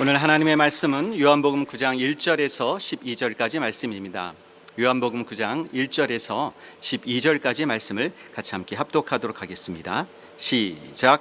오늘 하나님의 말씀은 요한복음 9장 1절에서 12절까지 말씀입니다. 요한복음 9장 1절에서 12절까지 말씀을 같이 함께 합독하도록 하겠습니다. 시작.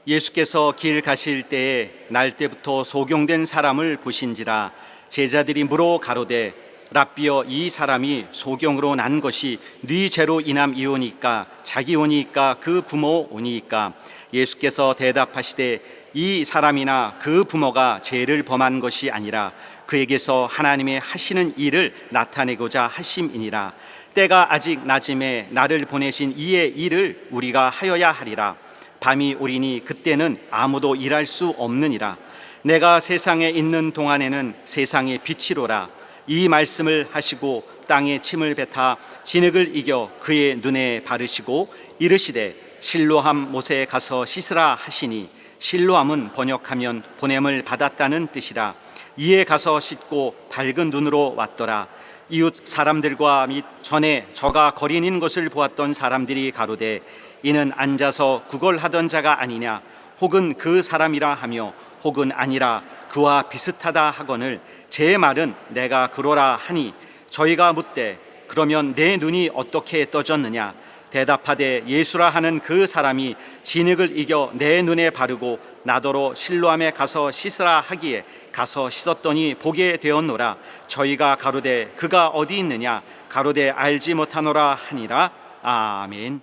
예수께서 길 가실 때에 날 때부터 소경된 사람을 보신지라. 제자들이 물어 가로되 랍비여, 이 사람이 소경으로 난 것이 네 죄로 인함이오니까 자기 오니까 그 부모 오니까? 예수께서 대답하시되 이 사람이나 그 부모가 죄를 범한 것이 아니라 그에게서 하나님의 하시는 일을 나타내고자 하심이니라. 때가 아직 낮음에 나를 보내신 이의 일을 우리가 하여야 하리라. 밤이 오리니 그때는 아무도 일할 수 없느니라. 내가 세상에 있는 동안에는 세상의 빛이로라. 이 말씀을 하시고 땅에 침을 뱉어 진흙을 이겨 그의 눈에 바르시고 이르시되 실로암 못에 가서 씻으라 하시니, 실로암은 번역하면 보냄을 받았다는 뜻이라. 이에 가서 씻고 밝은 눈으로 왔더라. 이웃 사람들과 및 전에 저가 거린인 것을 보았던 사람들이 가로되 이는 앉아서 구걸하던 자가 아니냐, 혹은 그 사람이라 하며 혹은 아니라 그와 비슷하다 하거늘 제 말은 내가 그러라 하니, 저희가 묻되 그러면 내 눈이 어떻게 떠졌느냐? 대답하되 예수라 하는 그 사람이 진흙을 이겨 내 눈에 바르고 나더러 실로암에 가서 씻으라 하기에 가서 씻었더니 보게 되었노라. 저희가 가로되 그가 어디 있느냐? 가로되 알지 못하노라 하니라. 아멘.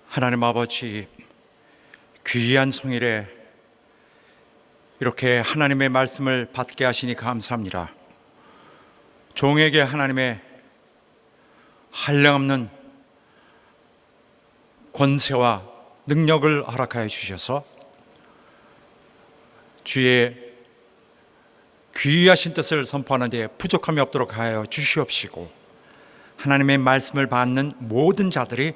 하나님 아버지, 귀한 성일에 이렇게 하나님의 말씀을 받게 하시니 감사합니다. 종에게 하나님의 한량없는 권세와 능력을 허락하여 주셔서 주의 귀하신 뜻을 선포하는 데 부족함이 없도록 하여 주시옵시고, 하나님의 말씀을 받는 모든 자들이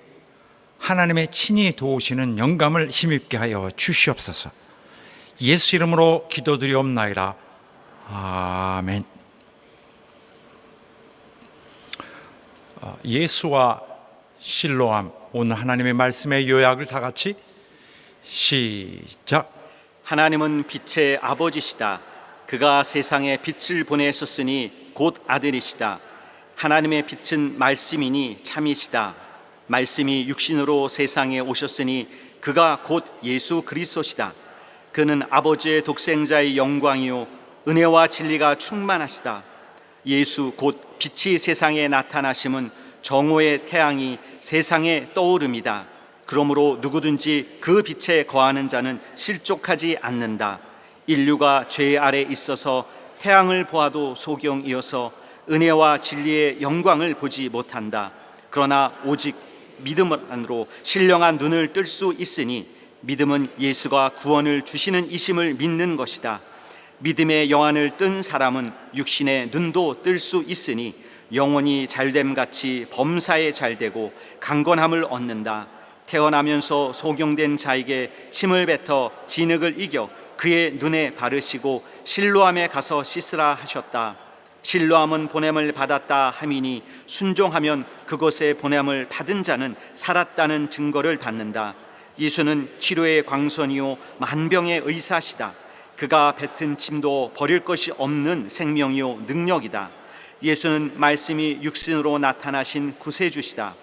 하나님의 친히 도우시는 영감을 힘입게 하여 주시옵소서. 예수 이름으로 기도드리옵나이다. 아멘. 예수와 실로암, 오늘 하나님의 말씀의 요약을 다 같이 시작. 하나님은 빛의 아버지시다. 그가 세상에 빛을 보내셨으니 곧 아들이시다. 하나님의 빛은 말씀이니 참이시다. 말씀이 육신으로 세상에 오셨으니 그가 곧 예수 그리스도시다. 그는 아버지의 독생자의 영광이요 은혜와 진리가 충만하시다. 예수 곧 빛이 세상에 나타나심은 정오의 태양이 세상에 떠오릅니다. 그러므로 누구든지 그 빛에 거하는 자는 실족하지 않는다. 인류가 죄 아래 있어서 태양을 보아도 소경이어서 은혜와 진리의 영광을 보지 못한다. 그러나 오직 믿음으로 신령한 눈을 뜰 수 있으니, 믿음은 예수가 구원을 주시는 이심을 믿는 것이다. 믿음의 영안을 뜬 사람은 육신의 눈도 뜰 수 있으니 영혼이 잘됨같이 범사에 잘되고 강건함을 얻는다. 태어나면서 소경된 자에게 침을 뱉어 진흙을 이겨 그의 눈에 바르시고 실로암에 가서 씻으라 하셨다. 실로암은 보냄을 받았다 함이니 순종하면 그것의 보냄을 받은 자는 살았다는 증거를 받는다. 예수는 치료의 광선이요 만병의 의사시다. 그가 뱉은 침도 버릴 것이 없는 생명이요 능력이다. 예수는 말씀이 육신으로 나타나신 구세주시다.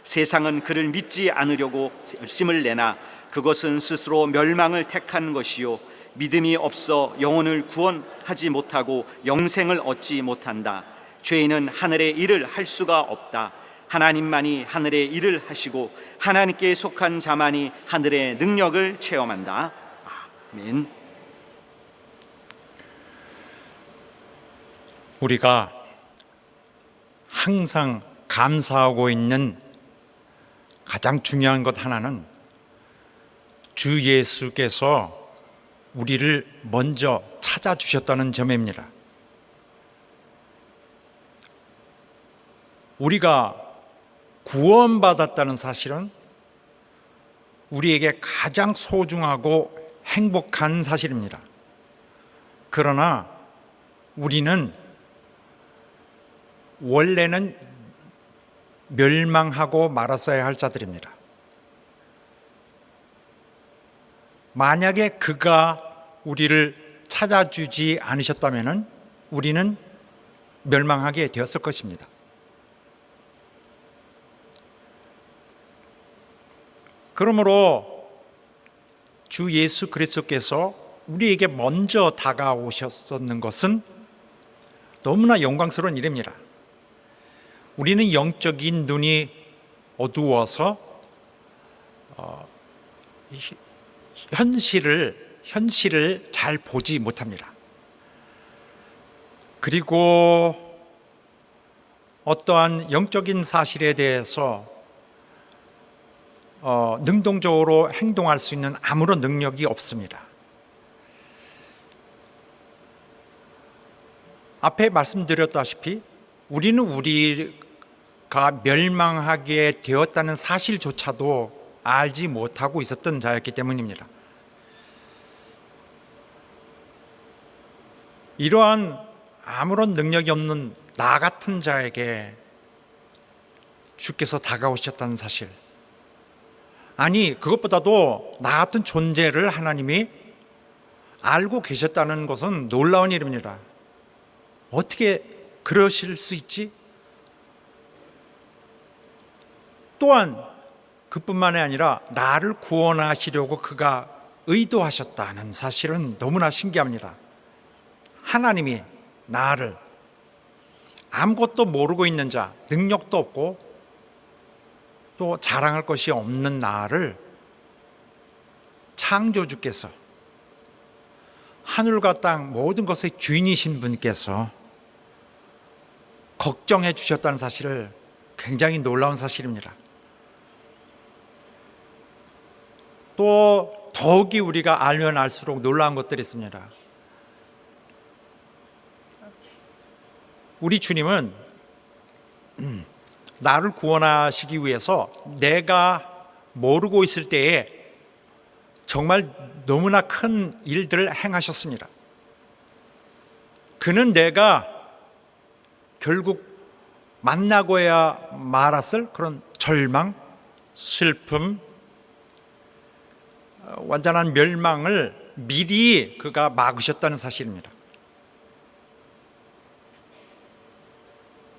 세상은 그를 믿지 않으려고 열심을 내나 그것은 스스로 멸망을 택한 것이요 믿음이 없어 영혼을 구원하지 못하고 영생을 얻지 못한다. 죄인은 하늘의 일을 할 수가 없다. 하나님만이 하늘의 일을 하시고 하나님께 속한 자만이 하늘의 능력을 체험한다. 아멘. 우리가 항상 감사하고 있는 가장 중요한 것 하나는 주 예수께서 우리를 먼저 찾아주셨다는 점입니다. 우리가 구원받았다는 사실은 우리에게 가장 소중하고 행복한 사실입니다. 그러나 우리는 원래는 멸망하고 말았어야 할 자들입니다. 만약에 그가 우리를 찾아주지 않으셨다면 우리는 멸망하게 되었을 것입니다. 그러므로 주 예수 그리스도께서 우리에게 먼저 다가오셨었는 것은 너무나 영광스러운 일입니다. 우리는 영적인 눈이 어두워서 현실을 잘 보지 못합니다. 그리고 어떠한 영적인 사실에 대해서 능동적으로 행동할 수 있는 아무런 능력이 없습니다. 앞에 말씀드렸다시피 우리는 우리가 멸망하게 되었다는 사실조차도 알지 못하고 있었던 자였기 때문입니다. 이러한 아무런 능력이 없는 나 같은 자에게 주께서 다가오셨다는 사실, 아니 그것보다도 나 같은 존재를 하나님이 알고 계셨다는 것은 놀라운 일입니다. 어떻게 그러실 수 있지? 또한 그뿐만이 아니라 나를 구원하시려고 그가 의도하셨다는 사실은 너무나 신기합니다. 하나님이 나를 아무것도 모르고 있는 자, 능력도 없고 또 자랑할 것이 없는 나를 창조주께서, 하늘과 땅 모든 것의 주인이신 분께서 걱정해 주셨다는 사실을 굉장히 놀라운 사실입니다. 또 더욱이 우리가 알면 알수록 놀라운 것들이 있습니다. 우리 주님은 나를 구원하시기 위해서 내가 모르고 있을 때에 정말 너무나 큰 일들을 행하셨습니다. 그는 내가 결국 만나고야 말았을 그런 절망, 슬픔, 완전한 멸망을 미리 그가 막으셨다는 사실입니다.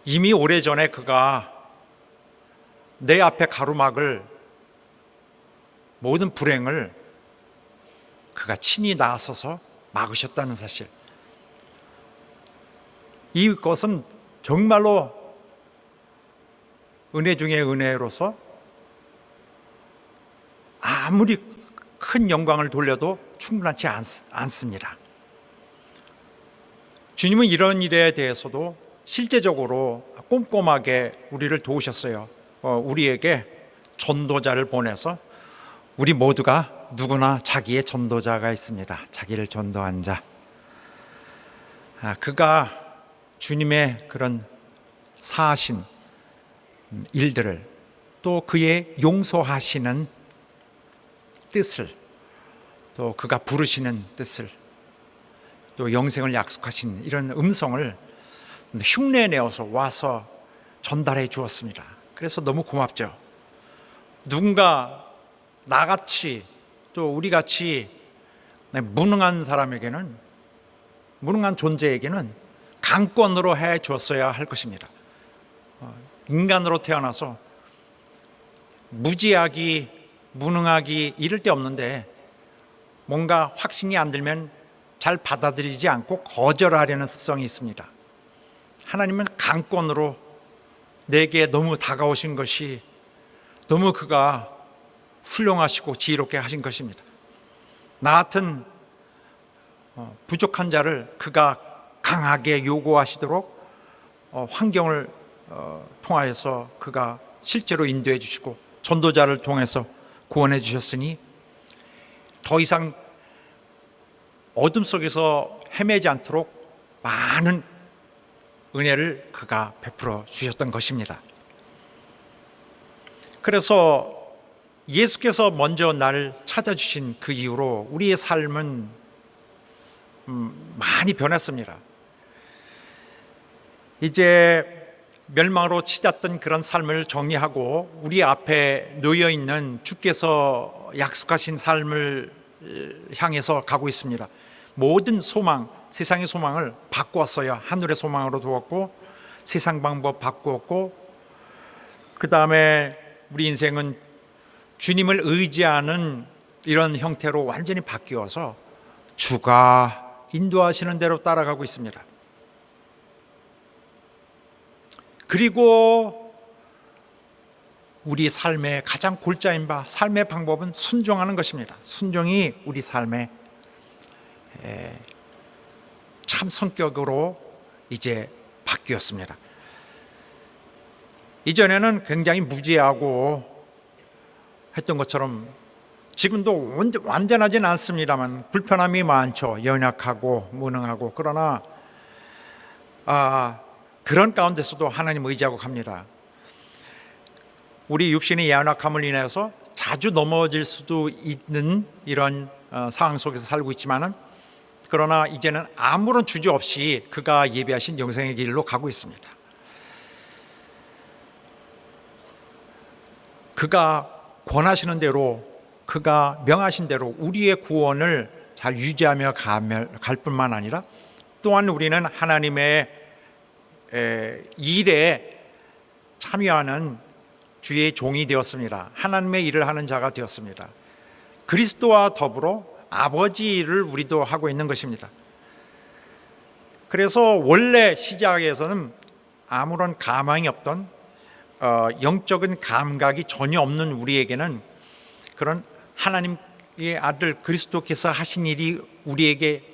이미 오래전에 그가 내 앞에 가로막을 모든 불행을 그가 친히 나서서 막으셨다는 사실, 이것은 정말로 은혜 중에 은혜로서 아무리 큰 영광을 돌려도 충분하지 않습니다. 주님은 이런 일에 대해서도 실제적으로 꼼꼼하게 우리를 도우셨어요. 우리에게 전도자를 보내서, 우리 모두가 누구나 자기의 전도자가 있습니다. 자기를 전도한 자. 그가 주님의 그런 사하신 일들을, 또 그의 용서하시는 뜻을, 또 그가 부르시는 뜻을, 또 영생을 약속하신 이런 음성을 흉내내어서 와서 전달해 주었습니다. 그래서 너무 고맙죠. 누군가 나같이 또 우리같이 무능한 사람에게는, 무능한 존재에게는 강권으로 해 줬어야 할 것입니다. 인간으로 태어나서 무지하기, 무능하기 이럴 데 없는데 뭔가 확신이 안 들면 잘 받아들이지 않고 거절하려는 습성이 있습니다. 하나님은 강권으로 내게 너무 다가오신 것이 너무 그가 훌륭하시고 지혜롭게 하신 것입니다. 나 같은 부족한 자를 그가 강하게 요구하시도록 환경을 통하여서 그가 실제로 인도해 주시고 전도자를 통해서 구원해 주셨으니 더 이상 어둠 속에서 헤매지 않도록 많은 은혜를 그가 베풀어 주셨던 것입니다. 그래서 예수께서 먼저 나를 찾아주신 그 이후로 우리의 삶은 많이 변했습니다. 이제 멸망으로 치닫던 그런 삶을 정리하고 우리 앞에 놓여 있는 주께서 약속하신 삶을 향해서 가고 있습니다. 모든 소망, 세상의 소망을 바꾸었어요. 하늘의 소망으로 두었고 세상 방법 바꾸었고, 그 다음에 우리 인생은 주님을 의지하는 이런 형태로 완전히 바뀌어서 주가 인도하시는 대로 따라가고 있습니다. 그리고 우리 삶의 가장 골자인 바, 삶의 방법은 순종하는 것입니다. 순종이 우리 삶의 참 성격으로 이제 바뀌었습니다. 이전에는 굉장히 무지하고 했던 것처럼 지금도 완전하진 않습니다만 불편함이 많죠. 연약하고 무능하고. 그러나 그런 가운데서도 하나님 의지하고 갑니다. 우리 육신의 연약함을 인해서 자주 넘어질 수도 있는 이런 상황 속에서 살고 있지만은, 그러나 이제는 아무런 주저 없이 그가 예비하신 영생의 길로 가고 있습니다. 그가 권하시는 대로, 그가 명하신 대로 우리의 구원을 잘 유지하며 갈 뿐만 아니라, 또한 우리는 하나님의 일에 참여하는 주의 종이 되었습니다. 하나님의 일을 하는 자가 되었습니다. 그리스도와 더불어 아버지 일을 우리도 하고 있는 것입니다. 그래서 원래 시작에서는 아무런 가망이 없던 영적인 감각이 전혀 없는 우리에게는 그런 하나님의 아들 그리스도께서 하신 일이 우리에게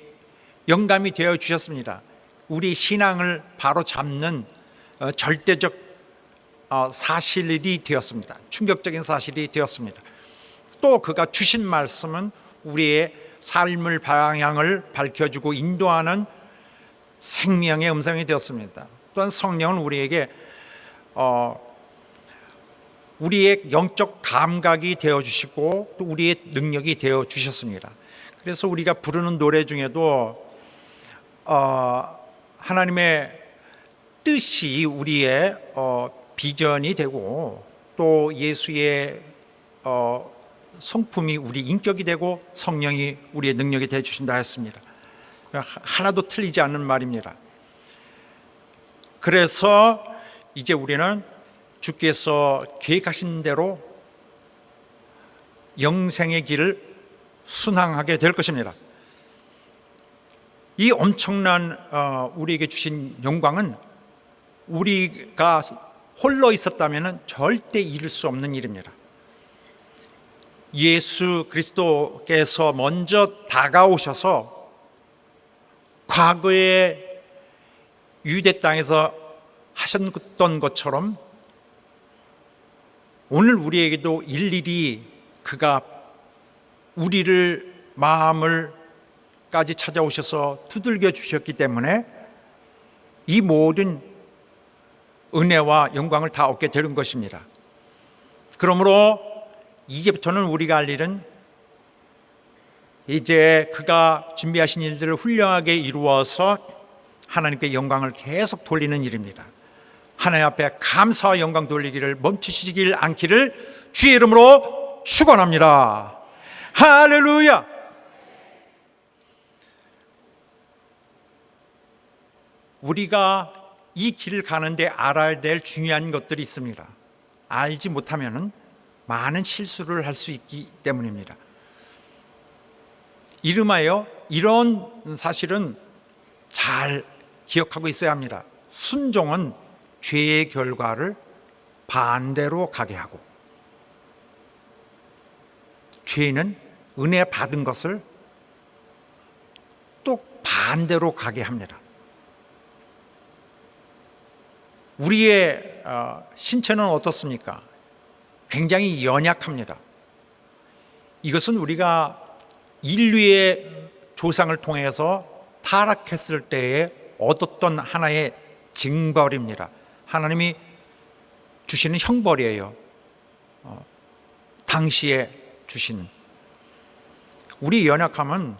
영감이 되어 주셨습니다. 우리 신앙을 바로 잡는 절대적 사실이 되었습니다. 충격적인 사실이 되었습니다. 또 그가 주신 말씀은 우리의 삶을 방향을 밝혀주고 인도하는 생명의 음성이 되었습니다. 또한 성령은 우리에게 우리의 영적 감각이 되어주시고 또 우리의 능력이 되어주셨습니다. 그래서 우리가 부르는 노래 중에도 하나님의 뜻이 우리의 비전이 되고, 또 예수의 성품이 우리 인격이 되고 성령이 우리의 능력이 되어주신다 했습니다. 하나도 틀리지 않는 말입니다. 그래서 이제 우리는 주께서 계획하신 대로 영생의 길을 순항하게 될 것입니다. 이 엄청난 우리에게 주신 영광은 우리가 홀로 있었다면 절대 이룰 수 없는 일입니다. 예수 그리스도께서 먼저 다가오셔서 과거에 유대 땅에서 하셨던 것처럼 오늘 우리에게도 일일이 그가 우리를 마음을까지 찾아오셔서 두들겨 주셨기 때문에 이 모든 은혜와 영광을 다 얻게 되는 것입니다. 그러므로 이제부터는 우리가 할 일은 이제 그가 준비하신 일들을 훌륭하게 이루어서 하나님께 영광을 계속 돌리는 일입니다. 하나님 앞에 감사와 영광 돌리기를 멈추시길 않기를 주의 이름으로 축원합니다. 할렐루야. 우리가 이 길을 가는데 알아야 될 중요한 것들이 있습니다. 알지 못하면 많은 실수를 할 수 있기 때문입니다. 이름하여 이런 사실은 잘 기억하고 있어야 합니다. 순종은 죄의 결과를 반대로 가게 하고, 죄는 은혜 받은 것을 또 반대로 가게 합니다. 우리의 신체는 어떻습니까? 굉장히 연약합니다. 이것은 우리가 인류의 조상을 통해서 타락했을 때에 얻었던 하나의 징벌입니다. 하나님이 주시는 형벌이에요. 당시에 주시는. 우리 연약함은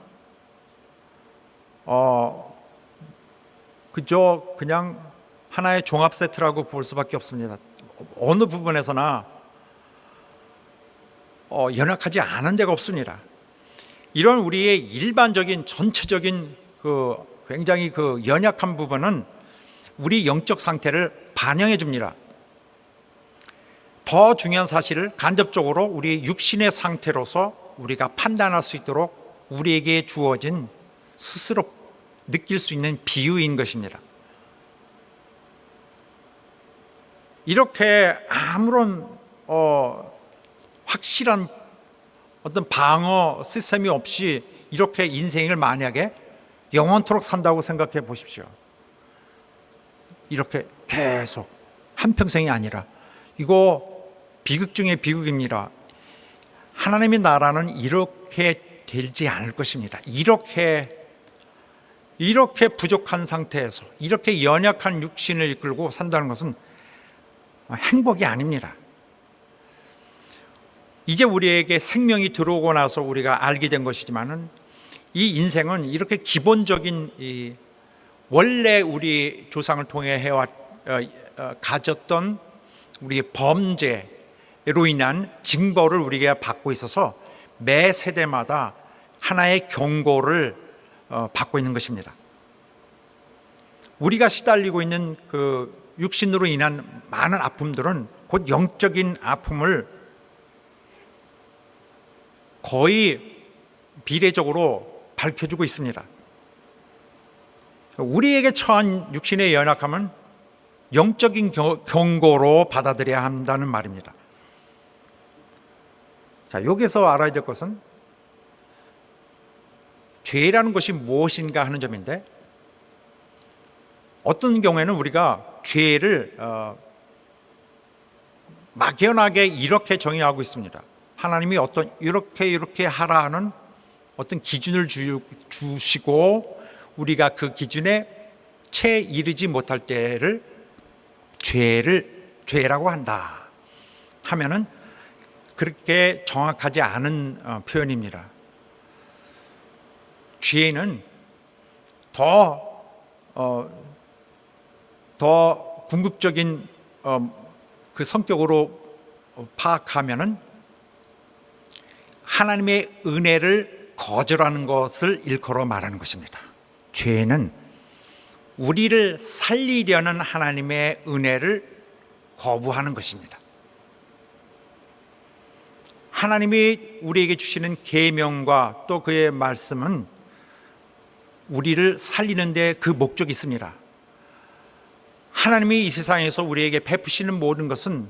그냥 하나의 종합 세트라고 볼 수밖에 없습니다. 어느 부분에서나 연약하지 않은 데가 없습니다. 이런 우리의 일반적인 전체적인 굉장히 연약한 부분은 우리 영적 상태를 반영해 줍니다. 더 중요한 사실을 간접적으로 우리 육신의 상태로서 우리가 판단할 수 있도록 우리에게 주어진 스스로 느낄 수 있는 비유인 것입니다. 이렇게 아무런 확실한 어떤 방어 시스템이 없이 이렇게 인생을 만약에 영원토록 산다고 생각해 보십시오. 이렇게 계속 한평생이 아니라, 이거 비극 중에 비극입니다. 하나님의 나라는 이렇게 되지 않을 것입니다. 이렇게 부족한 상태에서 이렇게 연약한 육신을 이끌고 산다는 것은 행복이 아닙니다. 이제 우리에게 생명이 들어오고 나서 우리가 알게 된 것이지만은, 이 인생은 이렇게 기본적인 원래 우리 조상을 통해 가졌던 우리의 범죄로 인한 징벌을 우리가 받고 있어서 매 세대마다 하나의 경고를 받고 있는 것입니다. 우리가 시달리고 있는 육신으로 인한 많은 아픔들은 곧 영적인 아픔을 거의 비례적으로 밝혀주고 있습니다. 우리에게 처한 육신의 연약함은 영적인 경고로 받아들여야 한다는 말입니다. 자, 여기서 알아야 될 것은 죄라는 것이 무엇인가 하는 점인데, 어떤 경우에는 우리가 죄를 막연하게 이렇게 정의하고 있습니다. 하나님이 이렇게 하라 하는 어떤 기준을 주시고 우리가 그 기준에 채 이르지 못할 때를 죄라고 한다 하면은 그렇게 정확하지 않은 표현입니다. 죄는 더 궁극적인 그 성격으로 파악하면은 하나님의 은혜를 거절하는 것을 일컬어 말하는 것입니다. 죄는 우리를 살리려는 하나님의 은혜를 거부하는 것입니다. 하나님이 우리에게 주시는 계명과 또 그의 말씀은 우리를 살리는 데 그 목적이 있습니다. 하나님이 이 세상에서 우리에게 베푸시는 모든 것은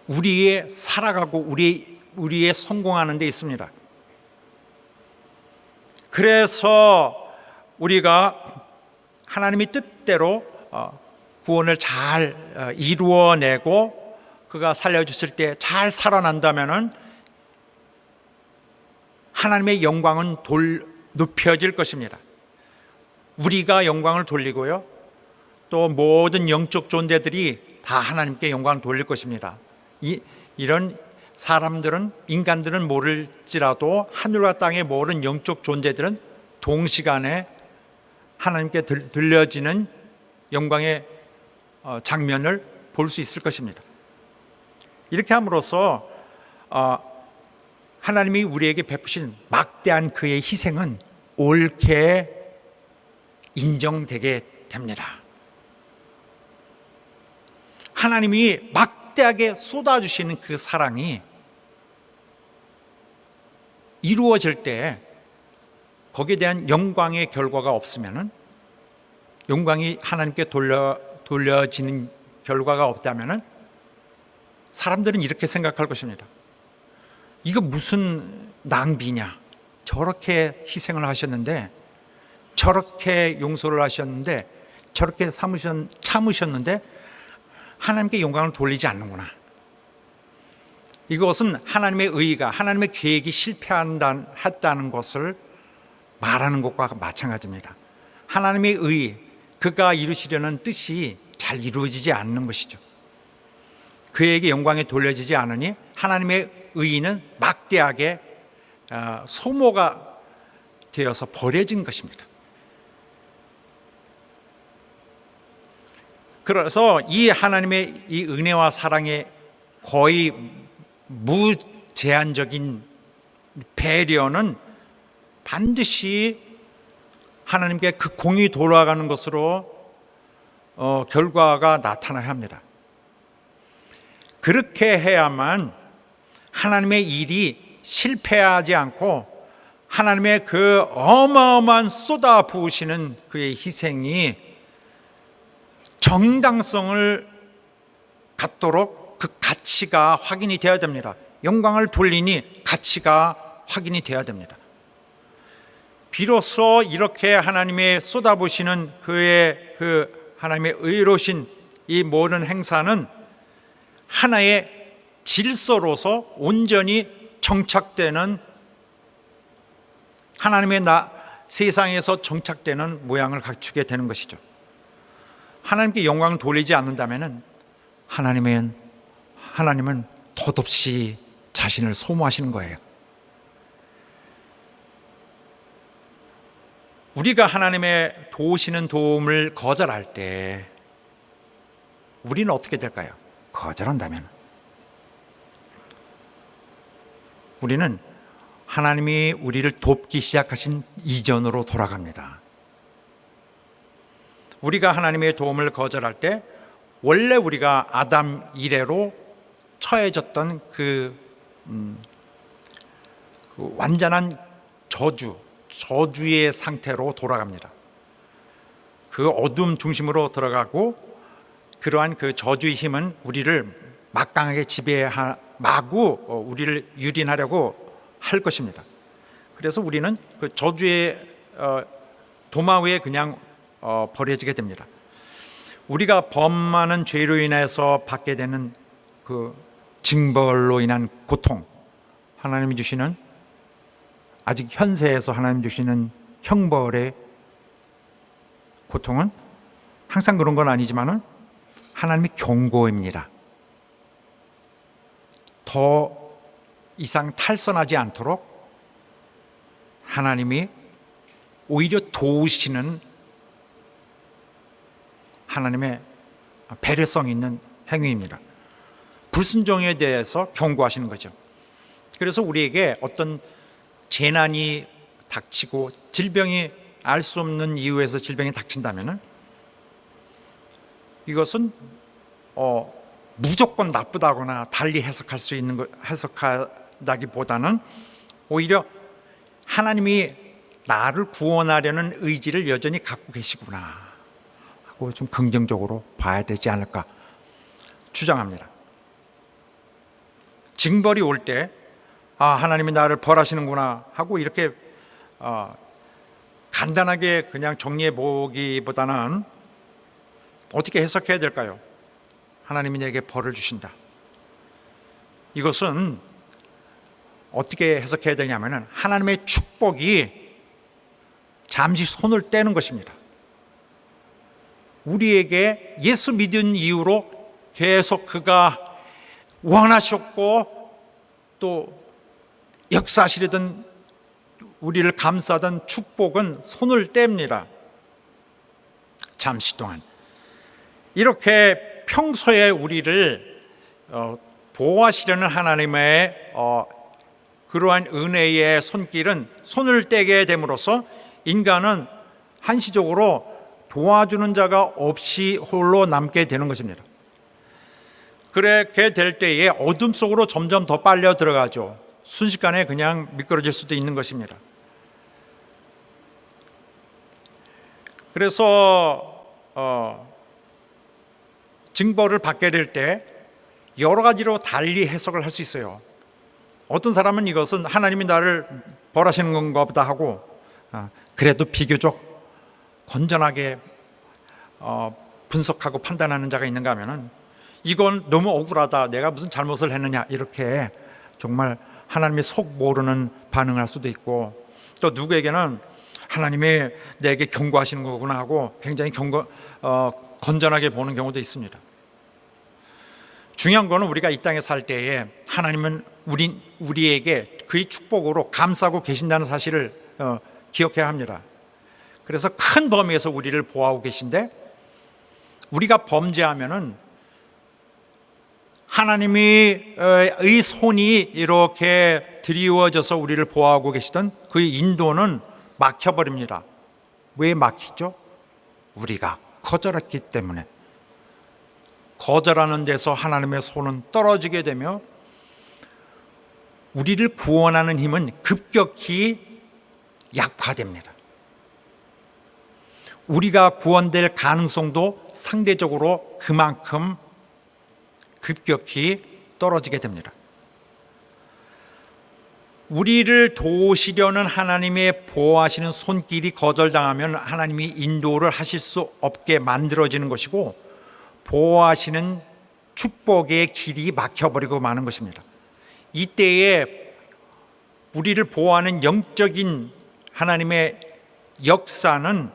우리의 살아가고 우리의 성공하는 데 있습니다. 그래서 우리가 하나님의 뜻대로 구원을 잘 이루어내고 그가 살려주실 때 잘 살아난다면은 하나님의 영광은 높여질 것입니다. 우리가 영광을 돌리고요, 또 모든 영적 존재들이 다 하나님께 영광을 돌릴 것입니다. 이런 인간들은 모를지라도 하늘과 땅의 모든 영적 존재들은 동시간에 하나님께 들려지는 영광의 장면을 볼 수 있을 것입니다. 이렇게 함으로써 하나님이 우리에게 베푸신 막대한 그의 희생은 옳게 인정되게 됩니다. 하나님이 막대하게 쏟아주시는 그 사랑이 이루어질 때 거기에 대한 영광의 결과가 없으면은, 영광이 하나님께 돌려지는 결과가 없다면은 사람들은 이렇게 생각할 것입니다. 이거 무슨 낭비냐? 저렇게 희생을 하셨는데, 저렇게 용서를 하셨는데, 저렇게 참으셨는데 하나님께 영광을 돌리지 않는구나. 이것은 하나님의 의가, 하나님의 계획이 실패했다는 것을 말하는 것과 마찬가지입니다. 하나님의 의, 그가 이루시려는 뜻이 잘 이루어지지 않는 것이죠. 그에게 영광이 돌려지지 않으니 하나님의 의는 막대하게 소모가 되어서 버려진 것입니다. 그래서 이 하나님의 이 은혜와 사랑의 거의 무제한적인 배려는 반드시 하나님께 그 공이 돌아가는 것으로 결과가 나타나야 합니다. 그렇게 해야만 하나님의 일이 실패하지 않고 하나님의 그 어마어마한 쏟아 부으시는 그의 희생이 정당성을 갖도록 그 가치가 확인이 되어야 됩니다. 영광을 돌리니 가치가 확인이 되어야 됩니다. 비로소 이렇게 하나님의 쏟아부으시는 그의 그 하나님의 의로우신 이 모든 행사는 하나의 질서로서 온전히 정착되는 하나님의 세상에서 정착되는 모양을 갖추게 되는 것이죠. 하나님께 영광을 돌리지 않는다면 하나님은 덧없이 자신을 소모하시는 거예요. 우리가 하나님의 도우시는 도움을 거절할 때 우리는 어떻게 될까요? 거절한다면 우리는 하나님이 우리를 돕기 시작하신 이전으로 돌아갑니다. 우리가 하나님의 도움을 거절할 때 원래 우리가 아담 이래로 처해졌던 그 완전한 저주의 상태로 돌아갑니다. 그 어둠 중심으로 들어가고 그러한 그 저주의 힘은 우리를 막강하게 마구 우리를 유린하려고 할 것입니다. 그래서 우리는 그 저주의 도마 위에 그냥 버려지게 됩니다. 우리가 범하는 죄로 인해서 받게 되는 그 징벌로 인한 고통, 하나님이 주시는 아직 현세에서 하나님 주시는 형벌의 고통은 항상 그런 건 아니지만은 하나님의 경고입니다. 더 이상 탈선하지 않도록 하나님이 오히려 도우시는 하나님의 배려성 있는 행위입니다. 불순종에 대해서 경고하시는 거죠. 그래서 우리에게 어떤 재난이 닥치고 질병이 알 수 없는 이유에서 질병이 닥친다면 이것은 무조건 나쁘다거나 달리 해석할 수 있는 것, 해석하다기보다는 오히려 하나님이 나를 구원하려는 의지를 여전히 갖고 계시구나 하고 좀 긍정적으로 봐야 되지 않을까 주장합니다. 징벌이 올 때 하나님이 나를 벌하시는구나 하고 이렇게 간단하게 그냥 정리해 보기보다는 어떻게 해석해야 될까요? 하나님이 내게 벌을 주신다. 이것은 어떻게 해석해야 되냐면 하나님의 축복이 잠시 손을 떼는 것입니다. 우리에게 예수 믿은 이후로 계속 그가 원하셨고 또 역사하시려던 우리를 감싸던 축복은 손을 뗍니다. 잠시 동안 이렇게 평소에 우리를 보호하시려는 하나님의 그러한 은혜의 손길은 손을 떼게 됨으로써 인간은 한시적으로 도와주는 자가 없이 홀로 남게 되는 것입니다. 그렇게 될 때에 어둠 속으로 점점 더 빨려 들어가죠. 순식간에 그냥 미끄러질 수도 있는 것입니다. 그래서 징벌을 받게 될 때 여러 가지로 달리 해석을 할 수 있어요. 어떤 사람은 이것은 하나님이 나를 벌하시는 건가 보다 하고 그래도 비교적 건전하게 분석하고 판단하는 자가 있는가 하면은 이건 너무 억울하다, 내가 무슨 잘못을 했느냐, 이렇게 정말 하나님의 속 모르는 반응을 할 수도 있고, 또 누구에게는 하나님이 내게 경고하시는 거구나 하고 굉장히 건전하게 보는 경우도 있습니다. 중요한 거는 우리가 이 땅에 살 때에 하나님은 우리에게 그의 축복으로 감싸고 계신다는 사실을 기억해야 합니다. 그래서 큰 범위에서 우리를 보호하고 계신데, 우리가 범죄하면은 하나님의 손이 이렇게 드리워져서 우리를 보호하고 계시던 그 인도는 막혀버립니다. 왜 막히죠? 우리가 거절했기 때문에. 거절하는 데서 하나님의 손은 떨어지게 되며 우리를 구원하는 힘은 급격히 약화됩니다. 우리가 구원될 가능성도 상대적으로 그만큼 급격히 떨어지게 됩니다. 우리를 도우시려는 하나님의 보호하시는 손길이 거절당하면 하나님이 인도를 하실 수 없게 만들어지는 것이고, 보호하시는 축복의 길이 막혀버리고 마는 것입니다. 이때에 우리를 보호하는 영적인 하나님의 역사는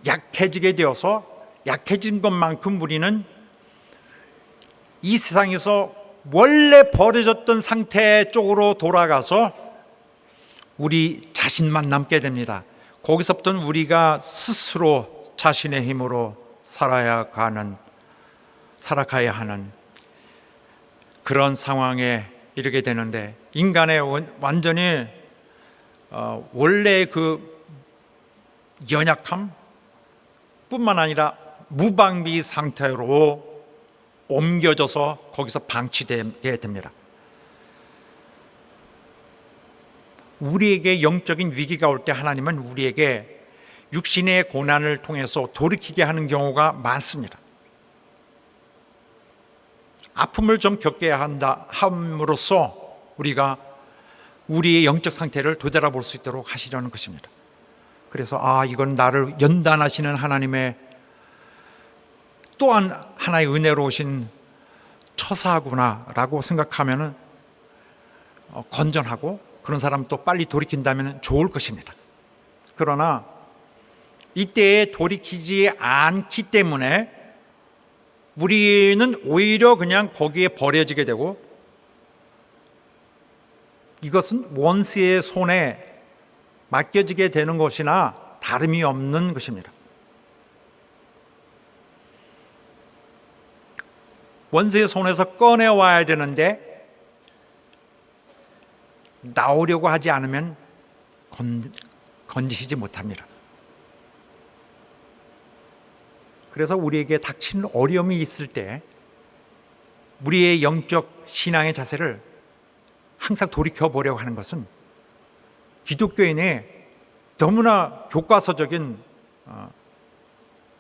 약해지게 되어서, 약해진 것만큼 우리는 이 세상에서 원래 버려졌던 상태 쪽으로 돌아가서 우리 자신만 남게 됩니다. 거기서부터는 우리가 스스로 자신의 힘으로 살아가야 하는 그런 상황에 이르게 되는데, 인간의 완전히 원래 그 연약함 뿐만 아니라 무방비 상태로 옮겨져서 거기서 방치되게 됩니다. 우리에게 영적인 위기가 올 때 하나님은 우리에게 육신의 고난을 통해서 돌이키게 하는 경우가 많습니다. 아픔을 좀 겪게 함으로써 우리가 우리의 영적 상태를 되돌아볼 수 있도록 하시려는 것입니다. 그래서 이건 나를 연단하시는 하나님의 또한 하나의 은혜로우신 처사구나라고 생각하면 건전하고, 그런 사람 또 빨리 돌이킨다면 좋을 것입니다. 그러나 이때에 돌이키지 않기 때문에 우리는 오히려 그냥 거기에 버려지게 되고, 이것은 원수의 손에 맡겨지게 되는 것이나 다름이 없는 것입니다. 원수의 손에서 꺼내와야 되는데 나오려고 하지 않으면 건지시지 못합니다. 그래서 우리에게 닥치는 어려움이 있을 때 우리의 영적 신앙의 자세를 항상 돌이켜보려고 하는 것은 기독교인의 너무나 교과서적인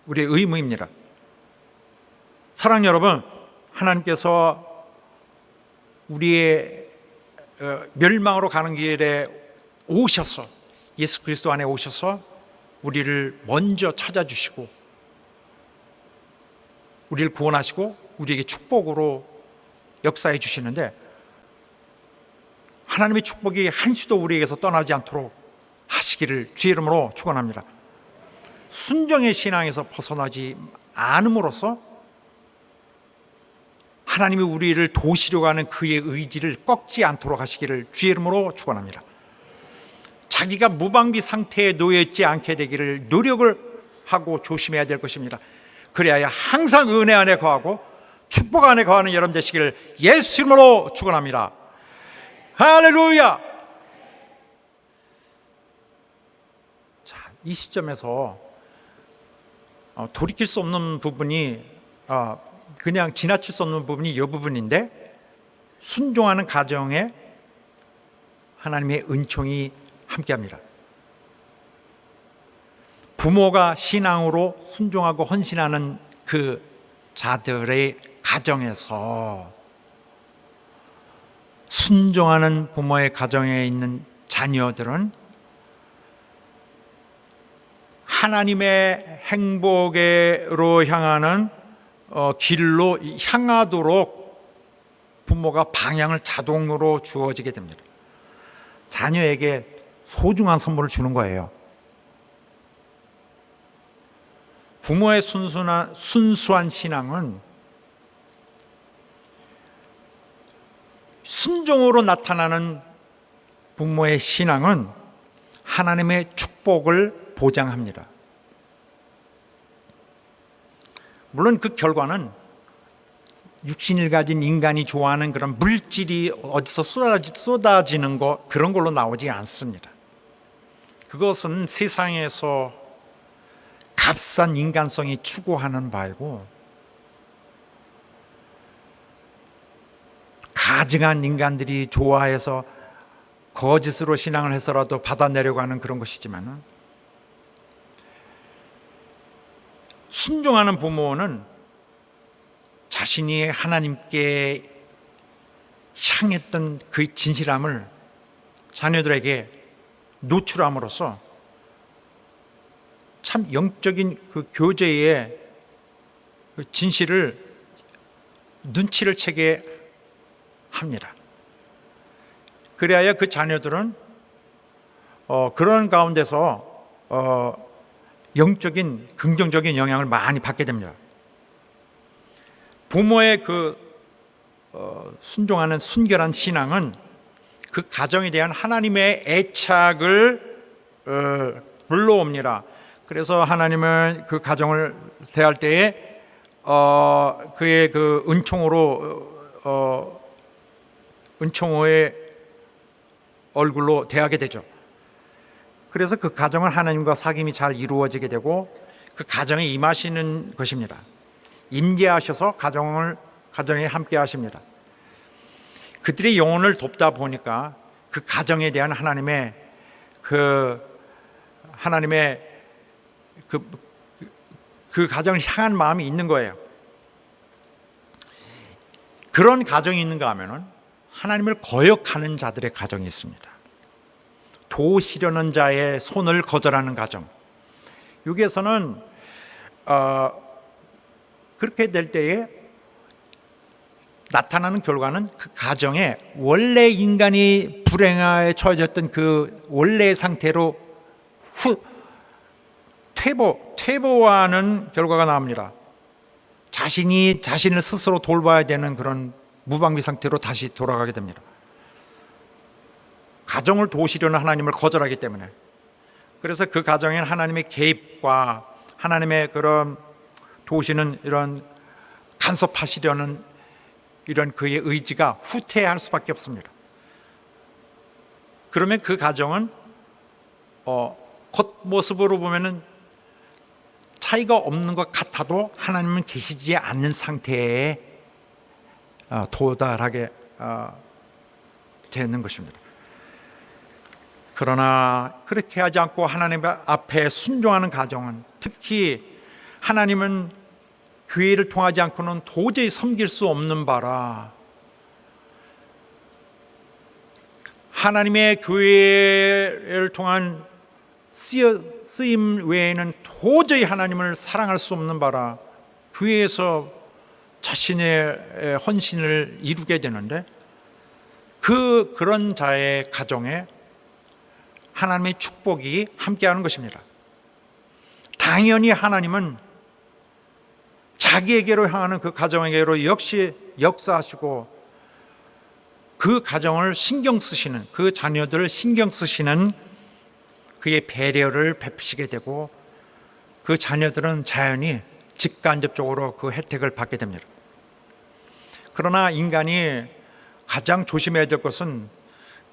우리의 의무입니다. 사랑하는 여러분, 하나님께서 우리의 멸망으로 가는 길에 오셔서, 예수 그리스도 안에 오셔서 우리를 먼저 찾아주시고 우리를 구원하시고 우리에게 축복으로 역사해 주시는데, 하나님의 축복이 한시도 우리에게서 떠나지 않도록 하시기를 주의 이름으로 축원합니다. 순종의 신앙에서 벗어나지 않음으로써 하나님이 우리를 도우시려고 하는 그의 의지를 꺾지 않도록 하시기를 주의 이름으로 축원합니다. 자기가 무방비 상태에 놓여있지 않게 되기를 노력을 하고 조심해야 될 것입니다. 그래야 항상 은혜 안에 거하고 축복 안에 거하는 여러분 되시기를 예수 이름으로 축원합니다. 할렐루야. 자, 이 시점에서 돌이킬 수 없는 부분이, 그냥 지나칠 수 없는 부분이 이 부분인데, 순종하는 가정에 하나님의 은총이 함께합니다. 부모가 신앙으로 순종하고 헌신하는 그 자들의 가정에서, 순종하는 부모의 가정에 있는 자녀들은 하나님의 행복으로 향하는 길로 향하도록 부모가 방향을 자동으로 주어지게 됩니다. 자녀에게 소중한 선물을 주는 거예요. 부모의 순수한 신앙은 순종으로 나타나는 부모의 신앙은 하나님의 축복을 보장합니다. 물론 그 결과는 육신을 가진 인간이 좋아하는 그런 물질이 어디서 쏟아지는 거, 그런 걸로 나오지 않습니다. 그것은 세상에서 값싼 인간성이 추구하는 바이고, 가증한 인간들이 좋아해서 거짓으로 신앙을 해서라도 받아내려고 하는 그런 것이지만, 순종하는 부모는 자신이 하나님께 향했던 그 진실함을 자녀들에게 노출함으로써 참 영적인 그 교제의 그 진실을, 눈치를 채게 합니다. 그래야 그 자녀들은 그런 가운데서 영적인 긍정적인 영향을 많이 받게 됩니다. 부모의 그 순종하는 순결한 신앙은 그 가정에 대한 하나님의 애착을 불러옵니다. 그래서 하나님은 그 가정을 대할 때에 그의 그 은총의 얼굴로 대하게 되죠. 그래서 그 가정은 하나님과 사귐이 잘 이루어지게 되고 그 가정에 임하시는 것입니다. 임재하셔서 가정에 함께 하십니다. 그들의 영혼을 돕다 보니까 그 가정에 대한 하나님의 그 가정을 향한 마음이 있는 거예요. 그런 가정이 있는가 하면은 하나님을 거역하는 자들의 가정이 있습니다. 도우시려는 자의 손을 거절하는 가정. 여기에서는 그렇게 될 때에 나타나는 결과는 그 가정에 원래 인간이 불행에 처해졌던 그 원래의 상태로 퇴보하는 결과가 나옵니다. 자신이 자신을 스스로 돌봐야 되는 그런 무방비 상태로 다시 돌아가게 됩니다. 가정을 도우시려는 하나님을 거절하기 때문에. 그래서 그 가정에는 하나님의 개입과 하나님의 그런 도우시는 이런 간섭하시려는 이런 그의 의지가 후퇴할 수밖에 없습니다. 그러면 그 가정은 겉모습으로 보면은 차이가 없는 것 같아도 하나님은 계시지 않는 상태에 도달하게 되는 것입니다. 그러나 그렇게 하지 않고 하나님 앞에 순종하는 가정은, 특히 하나님은 교회를 통하지 않고는 도저히 섬길 수 없는 바라 하나님의 교회를 통한 쓰임 외에는 도저히 하나님을 사랑할 수 없는 바라 교회에서 자신의 헌신을 이루게 되는데, 그런 자의 가정에 하나님의 축복이 함께하는 것입니다. 당연히 하나님은 자기에게로 향하는 그 가정에게로 역시 역사하시고 그 가정을 신경 쓰시는, 그 자녀들을 신경 쓰시는 그의 배려를 베푸시게 되고 그 자녀들은 자연히 직간접적으로 그 혜택을 받게 됩니다. 그러나 인간이 가장 조심해야 될 것은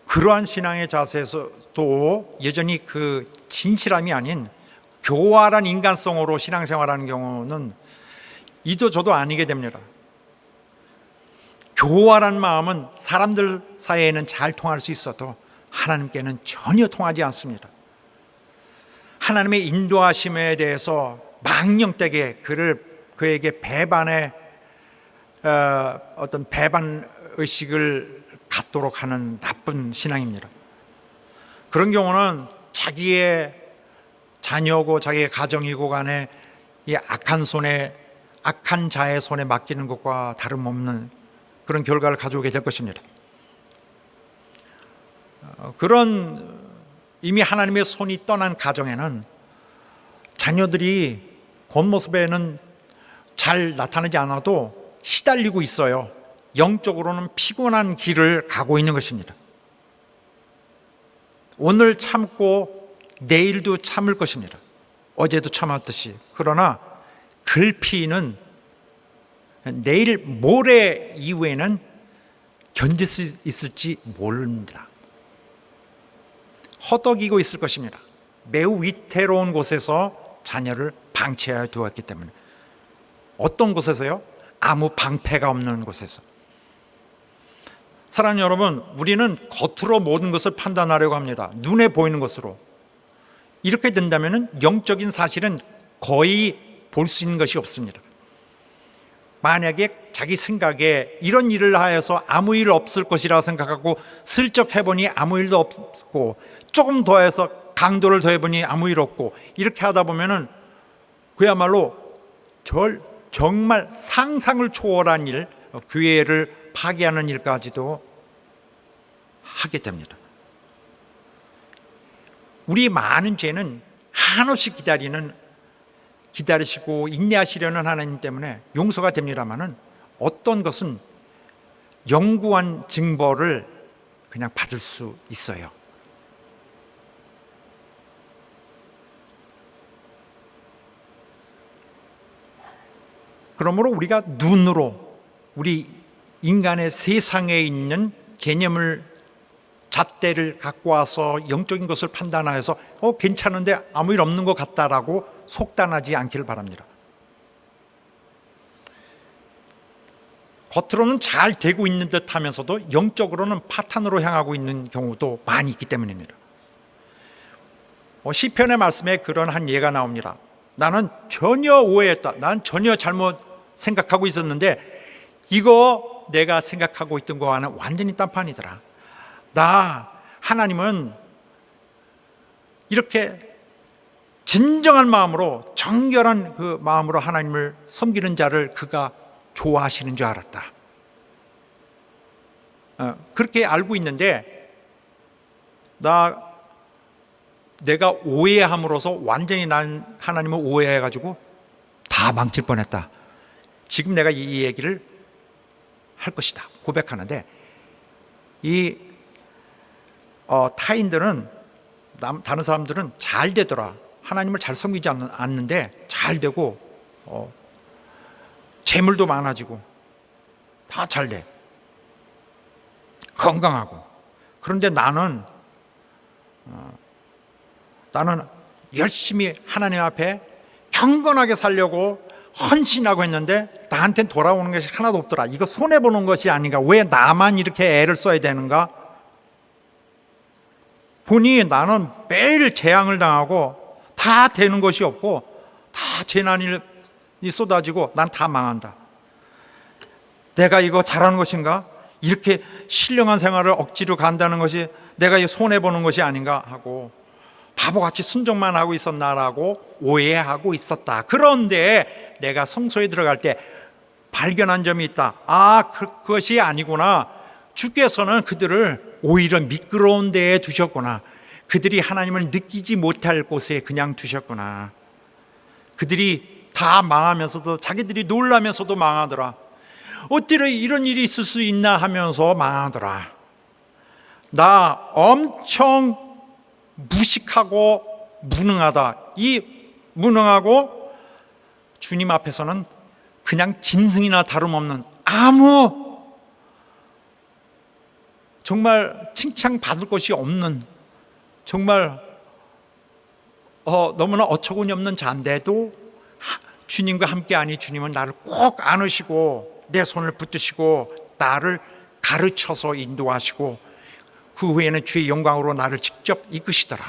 그러한 신앙의 자세에서도 여전히 그 진실함이 아닌 교활한 인간성으로 신앙생활하는 경우는 이도 저도 아니게 됩니다. 교활한 마음은 사람들 사이에는 잘 통할 수 있어도 하나님께는 전혀 통하지 않습니다. 하나님의 인도하심에 대해서 망령되게 그에게 배반의 어떤 배반 의식을 갖도록 하는 나쁜 신앙입니다. 그런 경우는 자기의 자녀고 자기의 가정이고 간에 이 악한 자의 손에 맡기는 것과 다름없는 그런 결과를 가져오게 될 것입니다. 그런 이미 하나님의 손이 떠난 가정에는 자녀들이 겉모습에는 잘 나타나지 않아도 시달리고 있어요. 영적으로는 피곤한 길을 가고 있는 것입니다. 오늘 참고 내일도 참을 것입니다. 어제도 참았듯이. 그러나 글피는 내일 모레 이후에는 견딜 수 있을지 모릅니다. 허덕이고 있을 것입니다. 매우 위태로운 곳에서 자녀를 방치하여 두었기 때문에. 어떤 곳에서요? 아무 방패가 없는 곳에서. 사랑하는 여러분, 우리는 겉으로 모든 것을 판단하려고 합니다. 눈에 보이는 것으로. 이렇게 된다면 영적인 사실은 거의 볼 수 있는 것이 없습니다. 만약에 자기 생각에 이런 일을 하여서 아무 일 없을 것이라 생각하고 슬쩍 해보니 아무 일도 없고, 조금 더 해서 강도를 더 해보니 아무 일 없고, 이렇게 하다 보면은 그야말로 정말 상상을 초월한 일, 교회를 파괴하는 일까지도 하게 됩니다. 우리 많은 죄는 한없이 기다리시고 인내하시려는 하나님 때문에 용서가 됩니다마는, 어떤 것은 영구한 징벌을 그냥 받을 수 있어요. 그러므로 우리가 눈으로 우리 인간의 세상에 있는 개념을, 잣대를 갖고 와서 영적인 것을 판단하여서 괜찮은데 아무 일 없는 것 같다라고 속단하지 않기를 바랍니다. 겉으로는 잘 되고 있는 듯 하면서도 영적으로는 파탄으로 향하고 있는 경우도 많이 있기 때문입니다. 시편의 말씀에 그런 한 예가 나옵니다. 나는 전혀 오해했다. 난 전혀 잘못 생각하고 있었는데 이거 내가 생각하고 있던 거와는 완전히 딴판이더라. 하나님은 이렇게 진정한 마음으로, 정결한 그 마음으로 하나님을 섬기는 자를 그가 좋아하시는 줄 알았다. 그렇게 알고 있는데 내가 오해함으로써 완전히 난 하나님을 오해해가지고 다 망칠 뻔했다. 지금 내가 이 얘기를 할 것이다 고백하는데, 이 타인들은, 다른 사람들은 잘 되더라. 하나님을 잘 섬기지 않는데 잘 되고, 재물도 많아지고 다 잘 돼. 건강하고. 그런데 나는 열심히 하나님 앞에 경건하게 살려고 헌신하고 했는데 나한테는 돌아오는 것이 하나도 없더라. 이거 손해보는 것이 아닌가? 왜 나만 이렇게 애를 써야 되는가? 보니 나는 매일 재앙을 당하고 다 되는 것이 없고 다 재난이 쏟아지고 난 다 망한다. 내가 이거 잘하는 것인가? 이렇게 신령한 생활을 억지로 간다는 것이 내가 이거 손해보는 것이 아닌가 하고 바보같이 순종만 하고 있었나라고 오해하고 있었다. 그런데 내가 성소에 들어갈 때 발견한 점이 있다. 그것이 아니구나. 주께서는 그들을 오히려 미끄러운 데에 두셨구나. 그들이 하나님을 느끼지 못할 곳에 그냥 두셨구나. 그들이 다 망하면서도, 자기들이 놀라면서도 망하더라. 어떻게 이런 일이 있을 수 있나 하면서 망하더라. 나 엄청 무식하고 무능하다. 이 무능하고 주님 앞에서는 그냥 짐승이나 다름없는, 아무 정말 칭찬받을 것이 없는, 정말 너무나 어처구니 없는 자인데도 주님과 함께하니 주님은 나를 꼭 안으시고 내 손을 붙드시고 나를 가르쳐서 인도하시고 그 후에는 주의 영광으로 나를 직접 이끄시더라.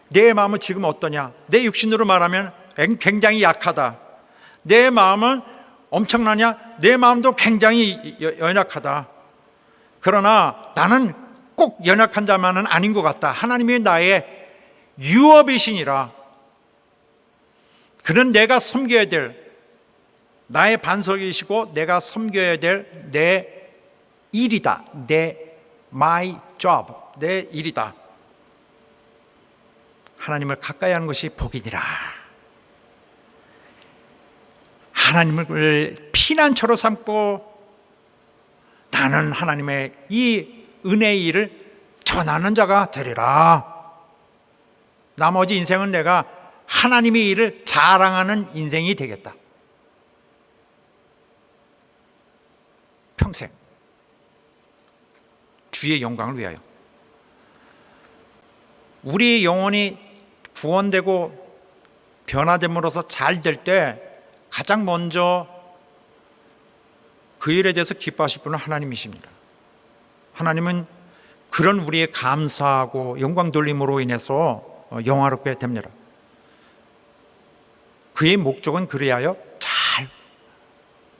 내 마음은 지금 어떠냐? 내 육신으로 말하면 굉장히 약하다. 내 마음은 엄청나냐? 내 마음도 굉장히 연약하다. 그러나 나는 꼭 연약한 자만은 아닌 것 같다. 하나님이 나의 유업이시니라. 그는 내가 섬겨야 될 나의 반석이시고 내가 섬겨야 될 내 일이다. my job, 내 일이다. 하나님을 가까이 하는 것이 복이니라. 하나님을 피난처로 삼고 나는 하나님의 이 은혜의 일을 전하는 자가 되리라. 나머지 인생은 내가 하나님의 일을 자랑하는 인생이 되겠다. 평생 주의 영광을 위하여. 우리 영혼이 구원되고 변화됨으로써 잘 될 때 가장 먼저 그 일에 대해서 기뻐하실 분은 하나님이십니다. 하나님은 그런 우리의 감사하고 영광 돌림으로 인해서 영화롭게 됩니다. 그의 목적은 그리하여 잘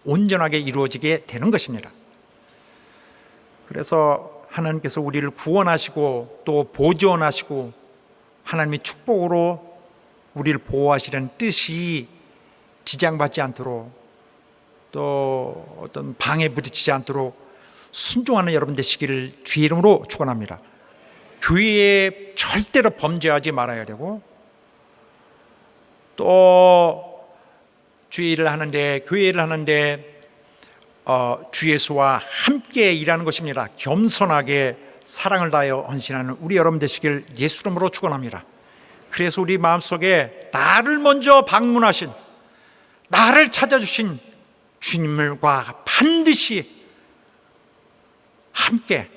온전하게 이루어지게 되는 것입니다. 그래서 하나님께서 우리를 구원하시고 또 보존하시고 하나님의 축복으로 우리를 보호하시려는 뜻이 지장받지 않도록 또 어떤 방해 부딪히지 않도록 순종하는 여러분 되시기를 주의 이름으로 축원합니다. 교회에 절대로 범죄하지 말아야 되고 또 주의 일을 하는데 교회 일을 하는데 주 예수와 함께 일하는 것입니다. 겸손하게 사랑을 다하여 헌신하는 우리 여러분 되시길 예수 이름으로 축원합니다. 그래서 우리 마음속에 나를 먼저 방문하신 나를 찾아주신 주님과 반드시 함께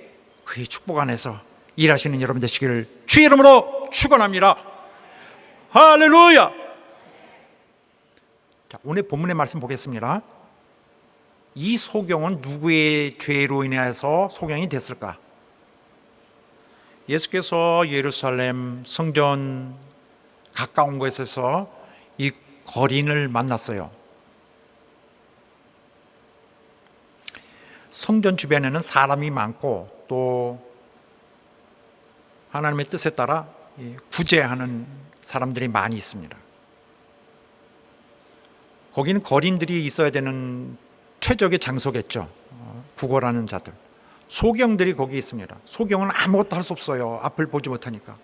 그의 축복 안에서 일하시는 여러분 되시기를 주의 이름으로 축원합니다. 할렐루야. 자, 오늘 본문의 말씀 보겠습니다. 이 소경은 누구의 죄로 인해서 소경이 됐을까? 예수께서 예루살렘 성전 가까운 곳에서 이 거린을 만났어요. 성전 주변에는 사람이 많고 또 하나님의 뜻에 따라 구제하는 사람들이 많이 있습니다. 거기는 거린들이 있어야 되는 최적의 장소겠죠. 구걸하는 자들, 소경들이 거기 있습니다. 소경은 아무것도 할 수 없어요. 앞을 보지 못하니까.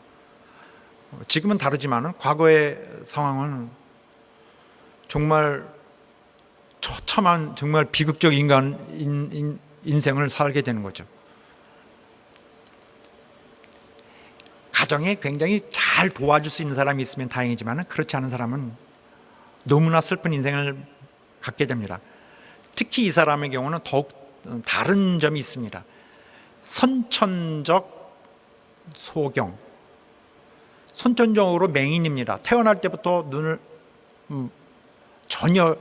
지금은 다르지만 과거의 상황은 정말 처참한 정말 비극적 인생을 살게 되는 거죠. 가정에 굉장히 잘 도와줄 수 있는 사람이 있으면 다행이지만 그렇지 않은 사람은 너무나 슬픈 인생을 갖게 됩니다. 특히 이 사람의 경우는 더욱 다른 점이 있습니다. 선천적 소경, 선천적으로 맹인입니다. 태어날 때부터 눈을 전혀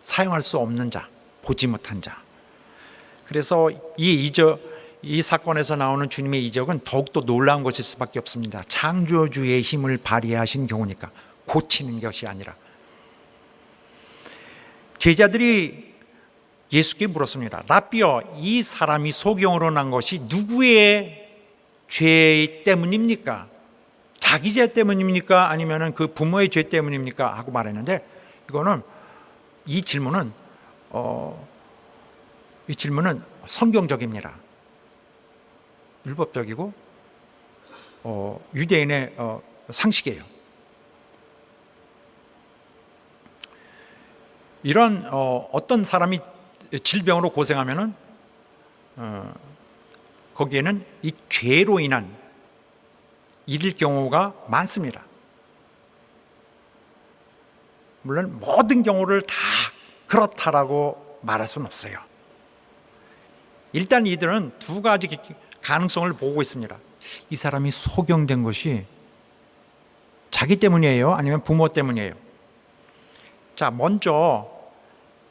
사용할 수 없는 자, 보지 못한 자. 그래서 이 사건에서 나오는 주님의 이적은 더욱더 놀라운 것일 수밖에 없습니다. 창조주의 힘을 발휘하신 경우니까, 고치는 것이 아니라. 제자들이 예수께 물었습니다. 라비어, 이 사람이 소경으로 난 것이 누구의 죄 때문입니까? 자기 죄 때문입니까? 아니면 그 부모의 죄 때문입니까? 하고 말했는데, 이 질문은 성경적입니다. 율법적이고 유대인의 상식이에요. 이런 어떤 사람이 질병으로 고생하면은 거기에는 이 죄로 인한 일일 경우가 많습니다. 물론 모든 경우를 다 그렇다라고 말할 수는 없어요. 일단 이들은 두 가지 가능성을 보고 있습니다. 이 사람이 소경된 것이 자기 때문이에요? 아니면 부모 때문이에요? 자, 먼저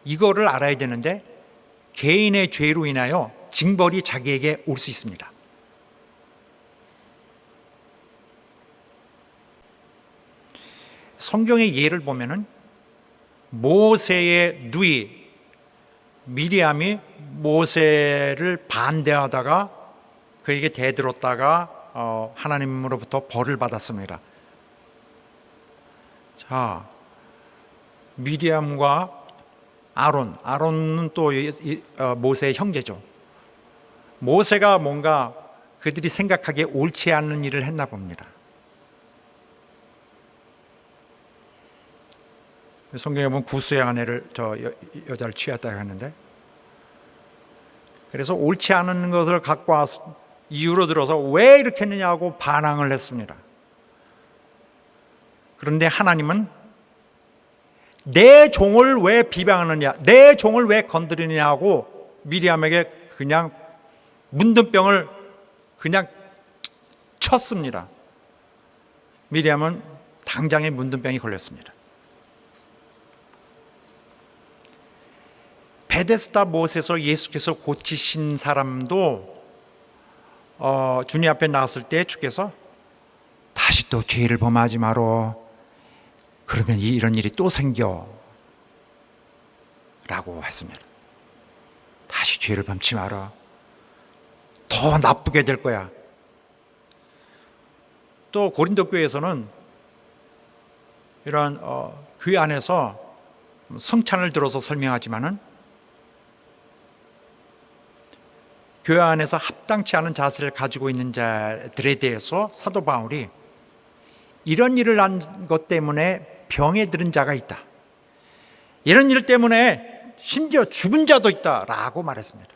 이거를 알아야 되는데, 개인의 죄로 인하여 징벌이 자기에게 올 수 있습니다. 성경의 예를 보면은 모세의 누이 미리암이 모세를 반대하다가 그에게 대들었다가 하나님으로부터 벌을 받았습니다. 자, 미리암과 아론은 또 모세의 형제죠. 모세가 뭔가 그들이 생각하기에 옳지 않는 일을 했나 봅니다. 성경에 보면 구스의 아내를 여자를 취했다고 했는데, 그래서 옳지 않은 것을 갖고 와서 이유로 들어서 왜 이렇게 했느냐고 반항을 했습니다. 그런데 하나님은 내 종을 왜 비방하느냐, 내 종을 왜 건드리느냐고 미리암에게 그냥 문둥병을 그냥 쳤습니다. 미리암은 당장에 문둥병이 걸렸습니다. 베데스다 못에서 예수께서 고치신 사람도 주님 앞에 나왔을 때 주께서 다시 또 죄를 범하지 마라. 그러면 이런 일이 또 생겨 라고 했습니다. 다시 죄를 범치 마라. 더 나쁘게 될 거야. 또 고린도 교회에서는 이런 교회 안에서 성찬을 들어서 설명하지만은 교회 안에서 합당치 않은 자세를 가지고 있는 자들에 대해서 사도 바울이 이런 일을 한 것 때문에 병에 들은 자가 있다. 이런 일 때문에 심지어 죽은 자도 있다라고 말했습니다.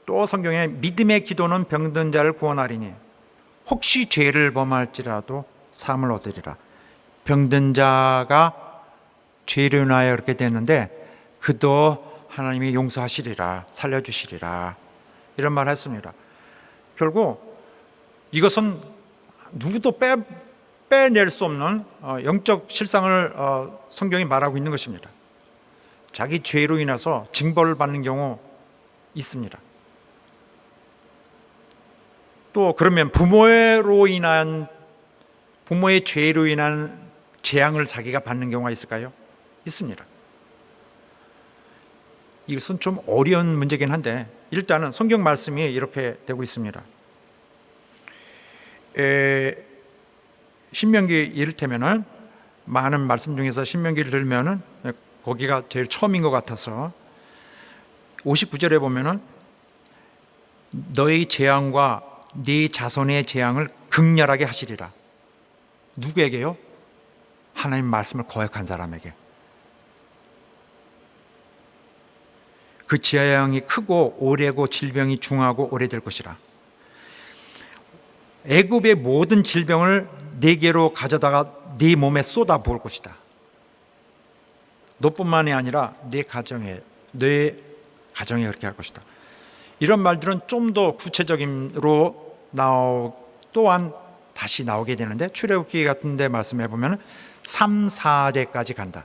또 성경에 믿음의 기도는 병든 자를 구원하리니 혹시 죄를 범할지라도 사함을 얻으리라. 병든 자가 죄를 인하여 그렇게 됐는데 그도 하나님이 용서하시리라, 살려주시리라, 이런 말을 했습니다. 결국 이것은 누구도 빼낼 수 없는 영적 실상을 성경이 말하고 있는 것입니다. 자기 죄로 인해서 징벌을 받는 경우 있습니다. 또 그러면 부모의 죄로 인한 재앙을 자기가 받는 경우가 있을까요? 있습니다. 이것은 좀 어려운 문제긴 한데 일단은 성경 말씀이 이렇게 되고 있습니다. 신명기 이를테면은 많은 말씀 중에서 신명기를 들면은 거기가 제일 처음인 것 같아서 59절에 보면은 너의 재앙과 네 자손의 재앙을 극렬하게 하시리라. 누구에게요? 하나님 말씀을 거역한 사람에게. 그 재앙이 크고 오래고 질병이 중하고 오래될 것이라. 애굽의 모든 질병을 네게로 가져다가 네 몸에 쏟아 부을 것이다. 너뿐만이 아니라 네 가정에 그렇게 할 것이다. 이런 말들은 좀 더 구체적으로 또한 다시 나오게 되는데 출애굽기 같은 데 말씀해 보면 3, 4대까지 간다.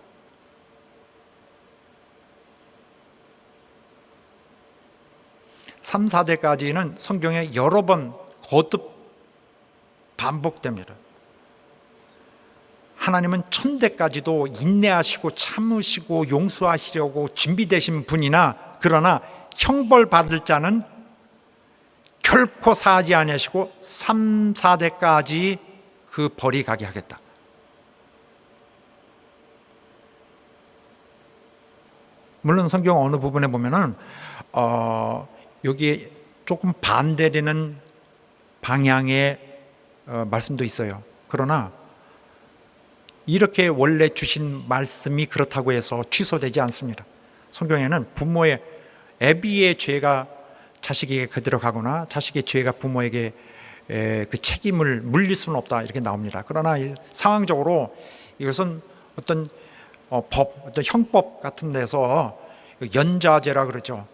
(3, 4대까지는) 성경에 여러 번 거듭 반복됩니다. 하나님은 1000대까지도 인내하시고 참으시고 용서하시려고 준비되신 분이나 그러나 형벌 받을 자는 결코 사하지 아니하시고 3, 4대까지 그 벌이 가게 하겠다. 물론 성경 어느 부분에 보면은 여기에 조금 반대되는 방향의 말씀도 있어요. 그러나 이렇게 원래 주신 말씀이 그렇다고 해서 취소되지 않습니다. 성경에는 부모의 애비의 죄가 자식에게 그대로 가거나 자식의 죄가 부모에게 그 책임을 물릴 수는 없다 이렇게 나옵니다. 그러나 상황적으로 이것은 어떤 어떤 형법 같은 데서 연좌제라 그러죠.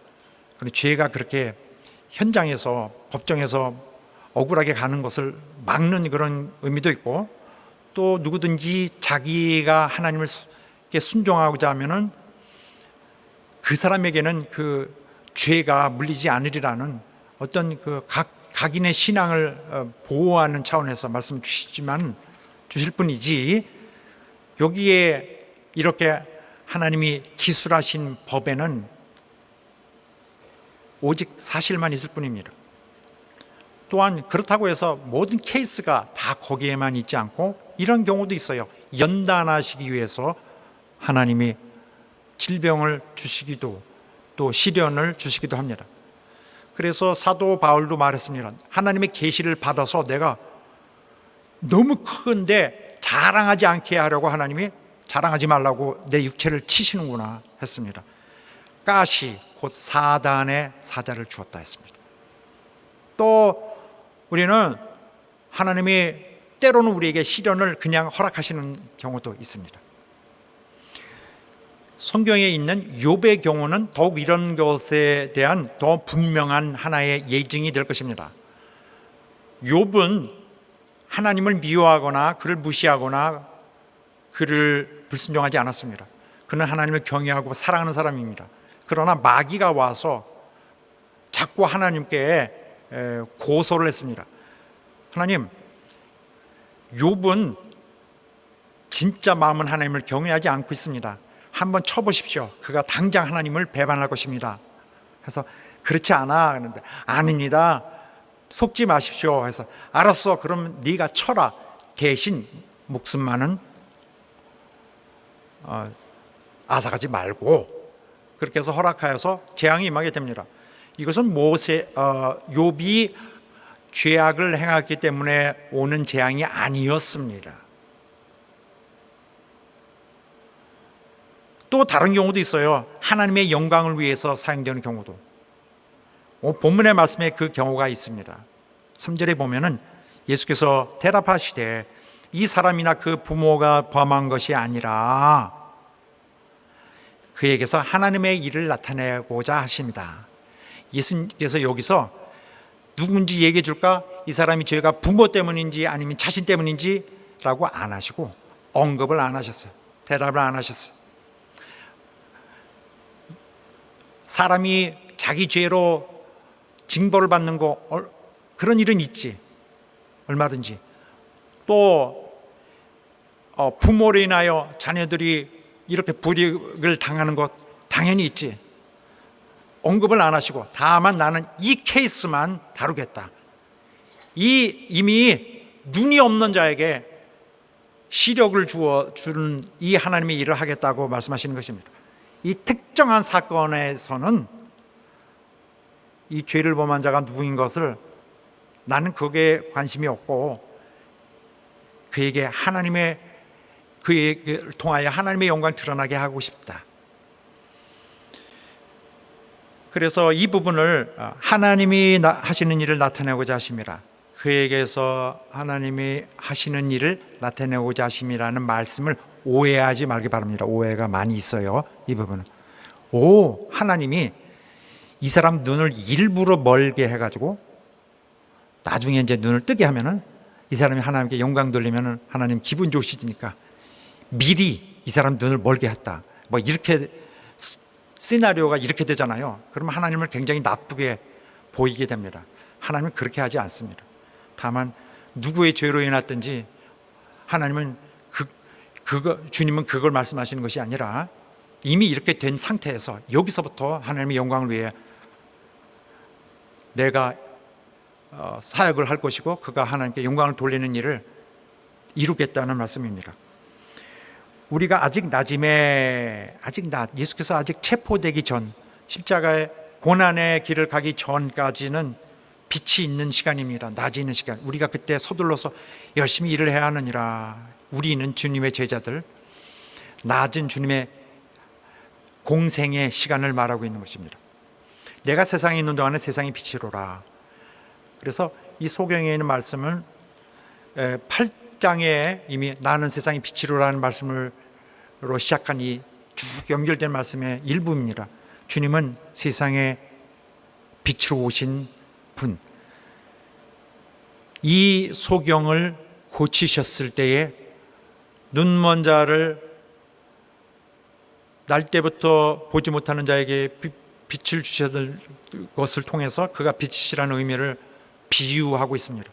죄가 그렇게 현장에서 법정에서 억울하게 가는 것을 막는 그런 의미도 있고, 또 누구든지 자기가 하나님을 순종하고자 하면은 그 사람에게는 그 죄가 물리지 않으리라는 어떤 그 각인의 신앙을 보호하는 차원에서 말씀 주실 뿐이지, 여기에 이렇게 하나님이 기술하신 법에는 오직 사실만 있을 뿐입니다. 또한 그렇다고 해서 모든 케이스가 다 거기에만 있지 않고 이런 경우도 있어요. 연단하시기 위해서 하나님이 질병을 주시기도 또 시련을 주시기도 합니다. 그래서 사도 바울도 말했습니다. 하나님의 계시를 받아서 내가 너무 큰데 자랑하지 않게 하려고 하나님이 자랑하지 말라고 내 육체를 치시는구나 했습니다. 가시 곧 사단의 사자를 주었다 했습니다. 또 우리는 하나님이 때로는 우리에게 시련을 그냥 허락하시는 경우도 있습니다. 성경에 있는 욥의 경우는 더욱 이런 것에 대한 더 분명한 하나의 예증이 될 것입니다. 욥은 하나님을 미워하거나 그를 무시하거나 그를 불순종하지 않았습니다. 그는 하나님을 경외하고 사랑하는 사람입니다. 그러나 마귀가 와서 자꾸 하나님께 고소를 했습니다. 하나님, 욥은 진짜 마음은 하나님을 경외하지 않고 있습니다. 한번 쳐보십시오. 그가 당장 하나님을 배반할 것입니다. 그래서 그렇지 않아. 그런데 아닙니다. 속지 마십시오. 해서 알았어. 그럼 네가 쳐라. 대신 목숨만은 앗아가지 말고, 그렇게 해서 허락하여서 재앙이 임하게 됩니다. 이것은 욥이 죄악을 행했기 때문에 오는 재앙이 아니었습니다. 또 다른 경우도 있어요. 하나님의 영광을 위해서 사용되는 경우도. 본문의 말씀에 그 경우가 있습니다. 3절에 보면은 예수께서 대답하시되 이 사람이나 그 부모가 범한 것이 아니라 그에게서 하나님의 일을 나타내고자 하십니다. 예수님께서 여기서 누군지 얘기해 줄까? 이 사람이 죄가 부모 때문인지 아니면 자신 때문인지 라고 안 하시고 언급을 안 하셨어요. 대답을 안 하셨어요. 사람이 자기 죄로 징벌을 받는 거, 그런 일은 있지. 얼마든지. 또 부모로 인하여 자녀들이 이렇게 불이익을 당하는 것 당연히 있지. 언급을 안 하시고 다만 나는 이 케이스만 다루겠다. 이미 눈이 없는 자에게 시력을 주는 이 하나님의 일을 하겠다고 말씀하시는 것입니다. 이 특정한 사건에서는 이 죄를 범한 자가 누구인 것을 나는 그게 관심이 없고 그에게 그를 통하여 하나님의 영광을 드러나게 하고 싶다. 그래서 이 부분을 하나님이 하시는 일을 나타내고자 하심이라, 그에게서 하나님이 하시는 일을 나타내고자 하심이라는 말씀을 오해하지 말기 바랍니다. 오해가 많이 있어요. 이 부분은 하나님이 이 사람 눈을 일부러 멀게 해가지고 나중에 이제 눈을 뜨게 하면은 이 사람이 하나님께 영광 돌리면은 하나님 기분 좋으시니까 미리 이 사람 눈을 멀게 했다. 뭐 이렇게 시나리오가 이렇게 되잖아요. 그러면 하나님을 굉장히 나쁘게 보이게 됩니다. 하나님은 그렇게 하지 않습니다. 다만 누구의 죄로 인했든지 하나님은 주님은 그걸 말씀하시는 것이 아니라 이미 이렇게 된 상태에서 여기서부터 하나님의 영광을 위해 내가 사역을 할 것이고 그가 하나님께 영광을 돌리는 일을 이루겠다는 말씀입니다. 우리가 예수께서 아직 체포되기 전, 십자가의 고난의 길을 가기 전까지는 빛이 있는 시간입니다. 낮이 있는 시간. 우리가 그때 서둘러서 열심히 일을 해야 하느니라. 우리는 주님의 제자들, 낮은 주님의 공생의 시간을 말하고 있는 것입니다. 내가 세상에 있는 동안에 세상의 빛이로라. 그래서 이 소경에 있는 말씀을 8장에 이미 나는 세상의 빛이로라는 말씀으로 시작한 이 쭉 연결된 말씀의 일부입니다. 주님은 세상의 빛으로 오신 분. 이 소경을 고치셨을 때에 눈먼 자를 날 때부터 보지 못하는 자에게 빛을 주셨을 것을 통해서 그가 빛이라는 의미를 비유하고 있습니다.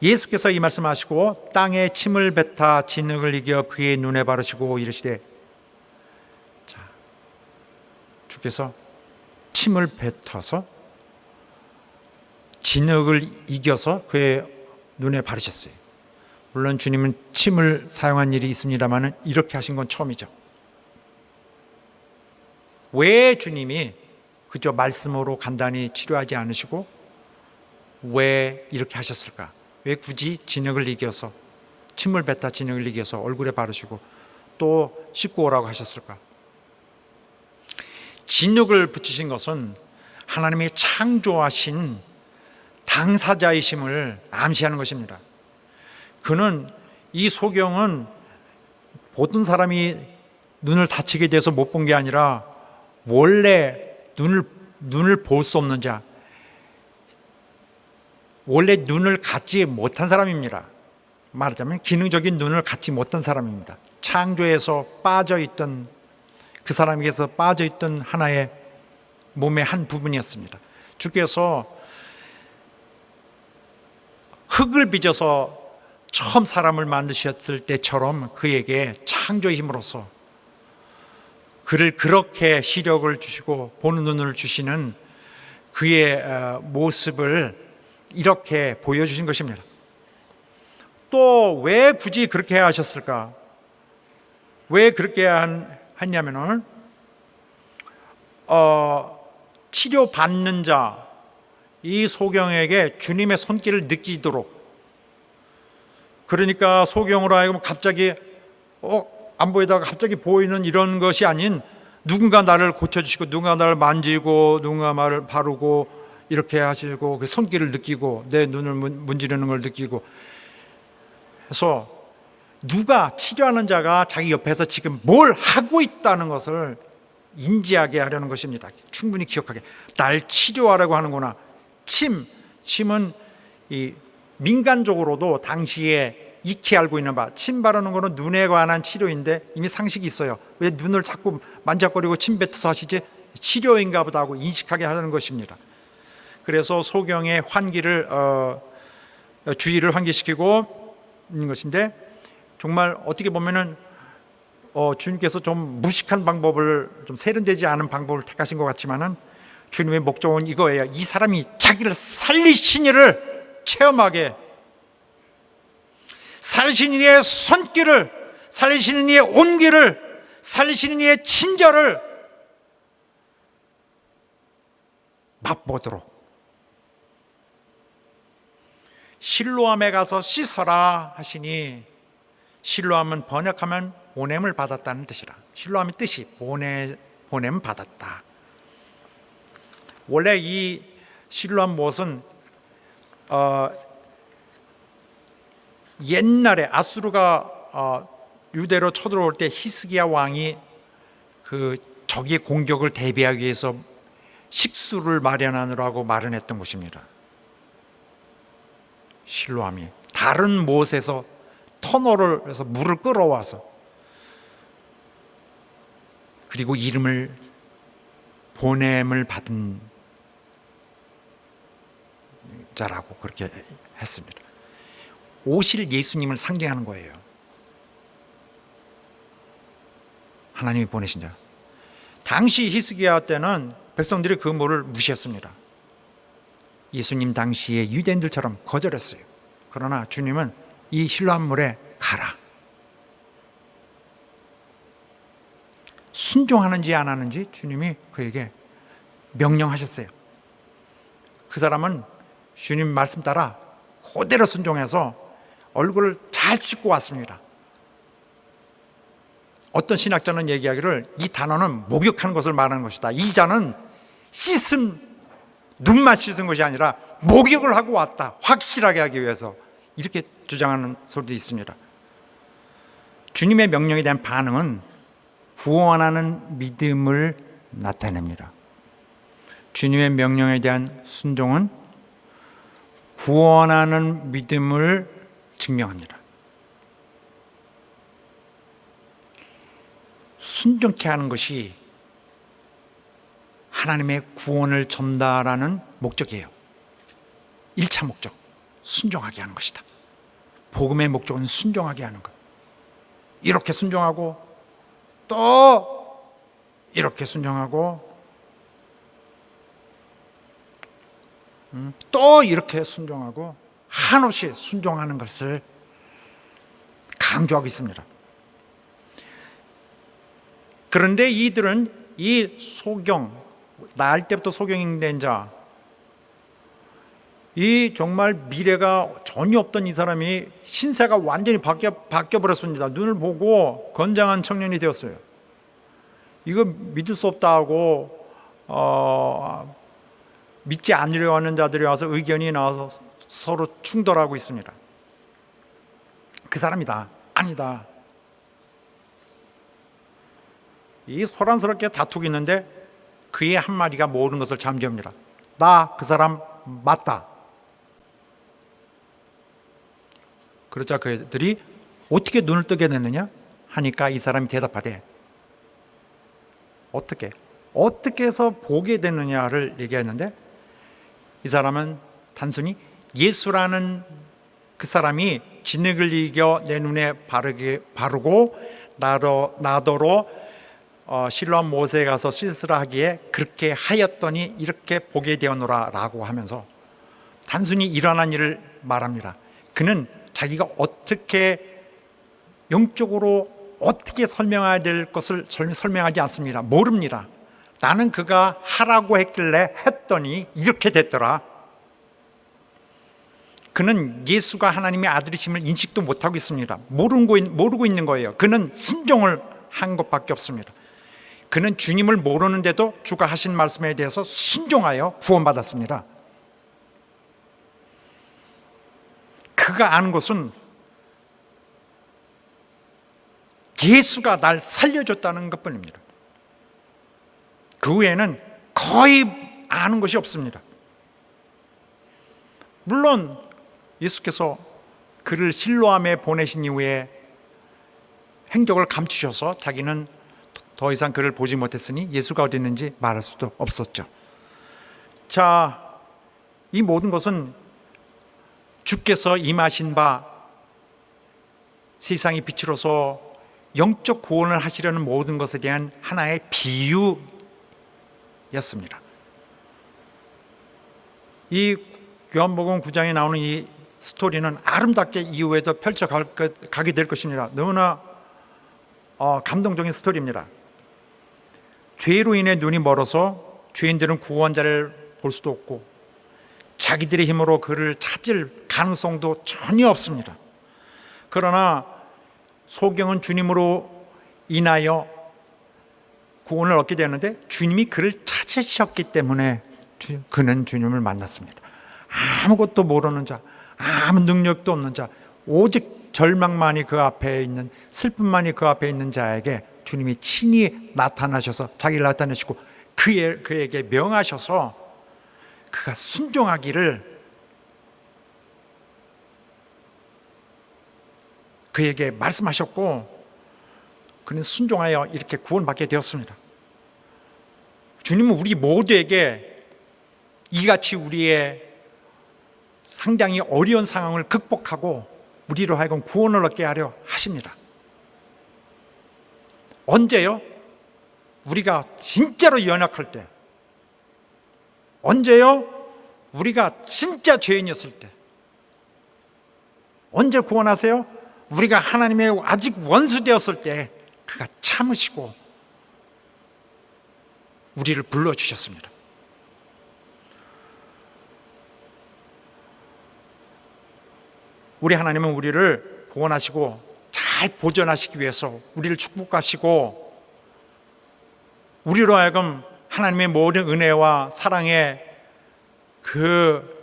예수께서 이 말씀하시고 땅에 침을 뱉어 진흙을 이겨 그의 눈에 바르시고 이르시되, 자, 주께서 침을 뱉어서 진흙을 이겨서 그의 눈에 바르셨어요. 물론 주님은 침을 사용한 일이 있습니다만 이렇게 하신 건 처음이죠. 왜 주님이 그저 말씀으로 간단히 치료하지 않으시고 왜 이렇게 하셨을까? 왜 굳이 진흙을 이겨서 침을 뱉어 진흙을 이겨서 얼굴에 바르시고 또 씻고 오라고 하셨을까? 진흙을 붙이신 것은 하나님의 창조하신 당사자이심을 암시하는 것입니다. 이 소경은 보통 사람이 눈을 다치게 돼서 못 본 게 아니라 원래 눈을 볼 수 없는 자, 원래 눈을 갖지 못한 사람입니다. 말하자면 기능적인 눈을 갖지 못한 사람입니다. 창조에서 빠져있던, 그 사람에게서 빠져있던 하나의 몸의 한 부분이었습니다. 주께서 흙을 빚어서 처음 사람을 만드셨을 때처럼 그에게 창조의 힘으로써 그를 그렇게 시력을 주시고 보는 눈을 주시는 그의 모습을 이렇게 보여주신 것입니다. 또 왜 굳이 그렇게 하셨을까? 왜 그렇게 했냐면은 치료받는 자, 이 소경에게 주님의 손길을 느끼도록, 그러니까 소경으로 하여금 갑자기 안 보이다가 갑자기 보이는 이런 것이 아닌, 누군가 나를 고쳐주시고 누군가 나를 만지고 누군가 말을 바르고 이렇게 하시고 그 손길을 느끼고 내 눈을 문지르는 걸 느끼고 해서 누가, 치료하는 자가 자기 옆에서 지금 뭘 하고 있다는 것을 인지하게 하려는 것입니다. 충분히 기억하게. 날 치료하라고 하는구나. 침은 이 민간적으로도 당시에 익히 알고 있는 바, 침 바르는 거는 눈에 관한 치료인데 이미 상식이 있어요. 왜 눈을 자꾸 만작거리고 침 뱉어서 하시지? 치료인가 보다 하고 인식하게 하는 것입니다. 그래서 소경의 환기를 주의를 환기시키고 있는 것인데, 정말 어떻게 보면은 주님께서 좀 무식한 방법을, 좀 세련되지 않은 방법을 택하신 것 같지만은 주님의 목적은 이거예요. 이 사람이 자기를 살리신 이를 체험하게, 살리신 이의 손길을, 살리시는 이의 온기를, 살리시는 이의 친절을 맛보도록. 실로암에 가서 씻어라 하시니, 실로암은 번역하면 보냄을 받았다는 뜻이라. 실로암의 뜻이 보냄 받았다. 원래 이 실로암 못은 옛날에 아수르가 유대로 쳐들어올 때 히스기야 왕이 그 적의 공격을 대비하기 위해서 식수를 마련하느라고 마련했던 곳입니다. 실로암이 다른 못에서 터널을 해서 물을 끌어와서, 그리고 이름을 보냄을 받은 자라고 그렇게 했습니다. 오실 예수님을 상징하는 거예요. 하나님이 보내신 자. 당시 히스기야 때는 백성들이 그 물을 무시했습니다. 예수님 당시에 유대인들처럼 거절했어요. 그러나 주님은 이 실로암 물에 가라. 순종하는지 안 하는지 주님이 그에게 명령하셨어요. 그 사람은 주님 말씀 따라 그대로 순종해서 얼굴을 잘 씻고 왔습니다. 어떤 신학자는 얘기하기를 이 단어는 목욕하는 것을 말하는 것이다. 이 자는 눈만 씻은 것이 아니라 목욕을 하고 왔다. 확실하게 하기 위해서. 이렇게 주장하는 소리도 있습니다. 주님의 명령에 대한 반응은 구원하는 믿음을 나타냅니다. 주님의 명령에 대한 순종은 구원하는 믿음을 증명합니다. 순종케 하는 것이 하나님의 구원을 전달하는 목적이에요. 1차 목적, 순종하게 하는 것이다. 복음의 목적은 순종하게 하는 것. 이렇게 순종하고 또 이렇게 순종하고 또 이렇게 순종하고 한없이 순종하는 것을 강조하고 있습니다. 그런데 이들은 이 소경, 날 때부터 소경된 자, 이 정말 미래가 전혀 없던 이 사람이 신세가 완전히 바뀌어버렸습니다. 눈을 보고 건장한 청년이 되었어요. 이거 믿을 수 없다 하고 믿지 않으려 하는 자들이 와서 의견이 나와서 서로 충돌하고 있습니다. 그 사람이다, 아니다. 이 소란스럽게 다투고 있는데 그의 한 마디가 모든 것을 잠재웁니다. 나 그 사람 맞다. 그러자 그들이 어떻게 눈을 뜨게 됐느냐 하니까 이 사람이 대답하되 어떻게 해서 보게 됐느냐를 얘기했는데, 이 사람은 단순히 예수라는 그 사람이 진흙을 이겨 내 눈에 바르고 나더러 실로암 못에 가서 씻으라 하기에 그렇게 하였더니 이렇게 보게 되었노라 라고 하면서 단순히 일어난 일을 말합니다. 그는 자기가 어떻게 영적으로 어떻게 설명해야 될 것을 설명하지 않습니다. 모릅니다. 나는 그가 하라고 했길래 했더니 이렇게 됐더라. 그는 예수가 하나님의 아들이심을 인식도 못하고 있습니다. 모르고 있는 거예요. 그는 순종을 한 것밖에 없습니다. 그는 주님을 모르는데도 주가 하신 말씀에 대해서 순종하여 구원받았습니다. 그가 아는 것은 예수가 날 살려줬다는 것뿐입니다. 그 외에는 거의 아는 것이 없습니다. 물론 예수께서 그를 실로암에 보내신 이후에 행적을 감추셔서 자기는 더 이상 그를 보지 못했으니 예수가 어디 있는지 말할 수도 없었죠. 자, 이 모든 것은 주께서 임하신 바 세상의 빛으로서 영적 구원을 하시려는 모든 것에 대한 하나의 비유였습니다. 이 요한복음 9장에 나오는 이 스토리는 아름답게 이후에도 펼쳐가게 될 것입니다. 너무나 감동적인 스토리입니다. 죄로 인해 눈이 멀어서 죄인들은 구원자를 볼 수도 없고 자기들의 힘으로 그를 찾을 가능성도 전혀 없습니다. 그러나 소경은 주님으로 인하여 구원을 얻게 되었는데 주님이 그를 찾으셨기 때문에 그는 주님을 만났습니다. 아무것도 모르는 자, 아무 능력도 없는 자, 오직 절망만이 그 앞에 있는, 슬픔만이 그 앞에 있는 자에게 주님이 친히 나타나셔서 자기를 나타내시고 그에게 명하셔서 그가 순종하기를 그에게 말씀하셨고 그는 순종하여 이렇게 구원받게 되었습니다. 주님은 우리 모두에게 이같이 우리의 상당히 어려운 상황을 극복하고 우리로 하여금 구원을 얻게 하려 하십니다. 언제요? 우리가 진짜로 연약할 때. 언제요? 우리가 진짜 죄인이었을 때. 언제 구원하세요? 우리가 하나님의 아직 원수 되었을 때 그가 참으시고 우리를 불러주셨습니다. 우리 하나님은 우리를 구원하시고 잘 보존하시기 위해서 우리를 축복하시고 우리로 하여금 하나님의 모든 은혜와 사랑의 그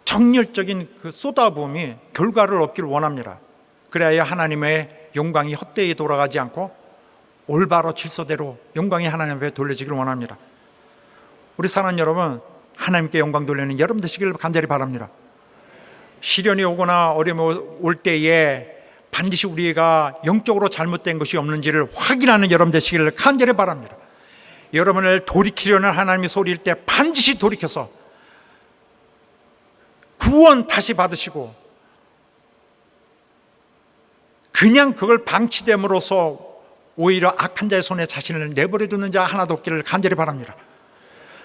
정열적인 그 쏟아부음이 결과를 얻기를 원합니다. 그래야 하나님의 영광이 헛되이 돌아가지 않고 올바로 질서대로 영광이 하나님 앞에 돌려지기를 원합니다. 우리 사랑하는 여러분, 하나님께 영광 돌리는 여러분 되시기를 간절히 바랍니다. 시련이 오거나 어려움이 올 때에 반드시 우리가 영적으로 잘못된 것이 없는지를 확인하는 여러분 되시기를 간절히 바랍니다. 여러분을 돌이키려는 하나님의 소리일 때 반드시 돌이켜서 구원 다시 받으시고 그냥 그걸 방치됨으로써 오히려 악한 자의 손에 자신을 내버려 두는 자 하나도 없기를 간절히 바랍니다.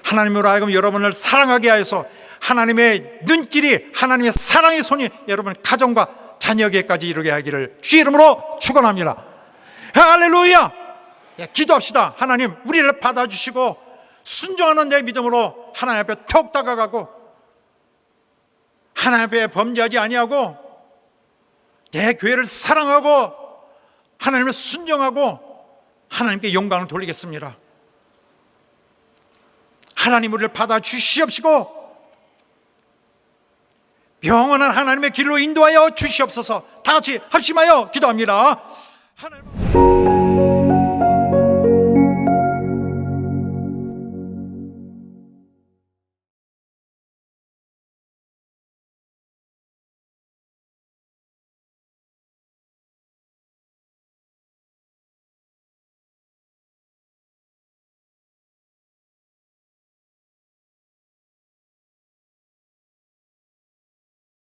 하나님으로 하여금 여러분을 사랑하게 하여서 하나님의 눈길이, 하나님의 사랑의 손이 여러분 가정과 자녀에게까지 이르게 하기를 주의 이름으로 축원합니다. 할렐루야! 기도합시다. 하나님, 우리를 받아주시고 순종하는 내 믿음으로 하나님 앞에 턱 다가가고 하나님 앞에 범죄하지 아니하고 내 교회를 사랑하고 하나님을 순종하고 하나님께 영광을 돌리겠습니다. 하나님 우리를 받아주시옵시고 영원한 하나님의 길로 인도하여 주시옵소서. 다 같이 합심하여 기도합니다. 하나님.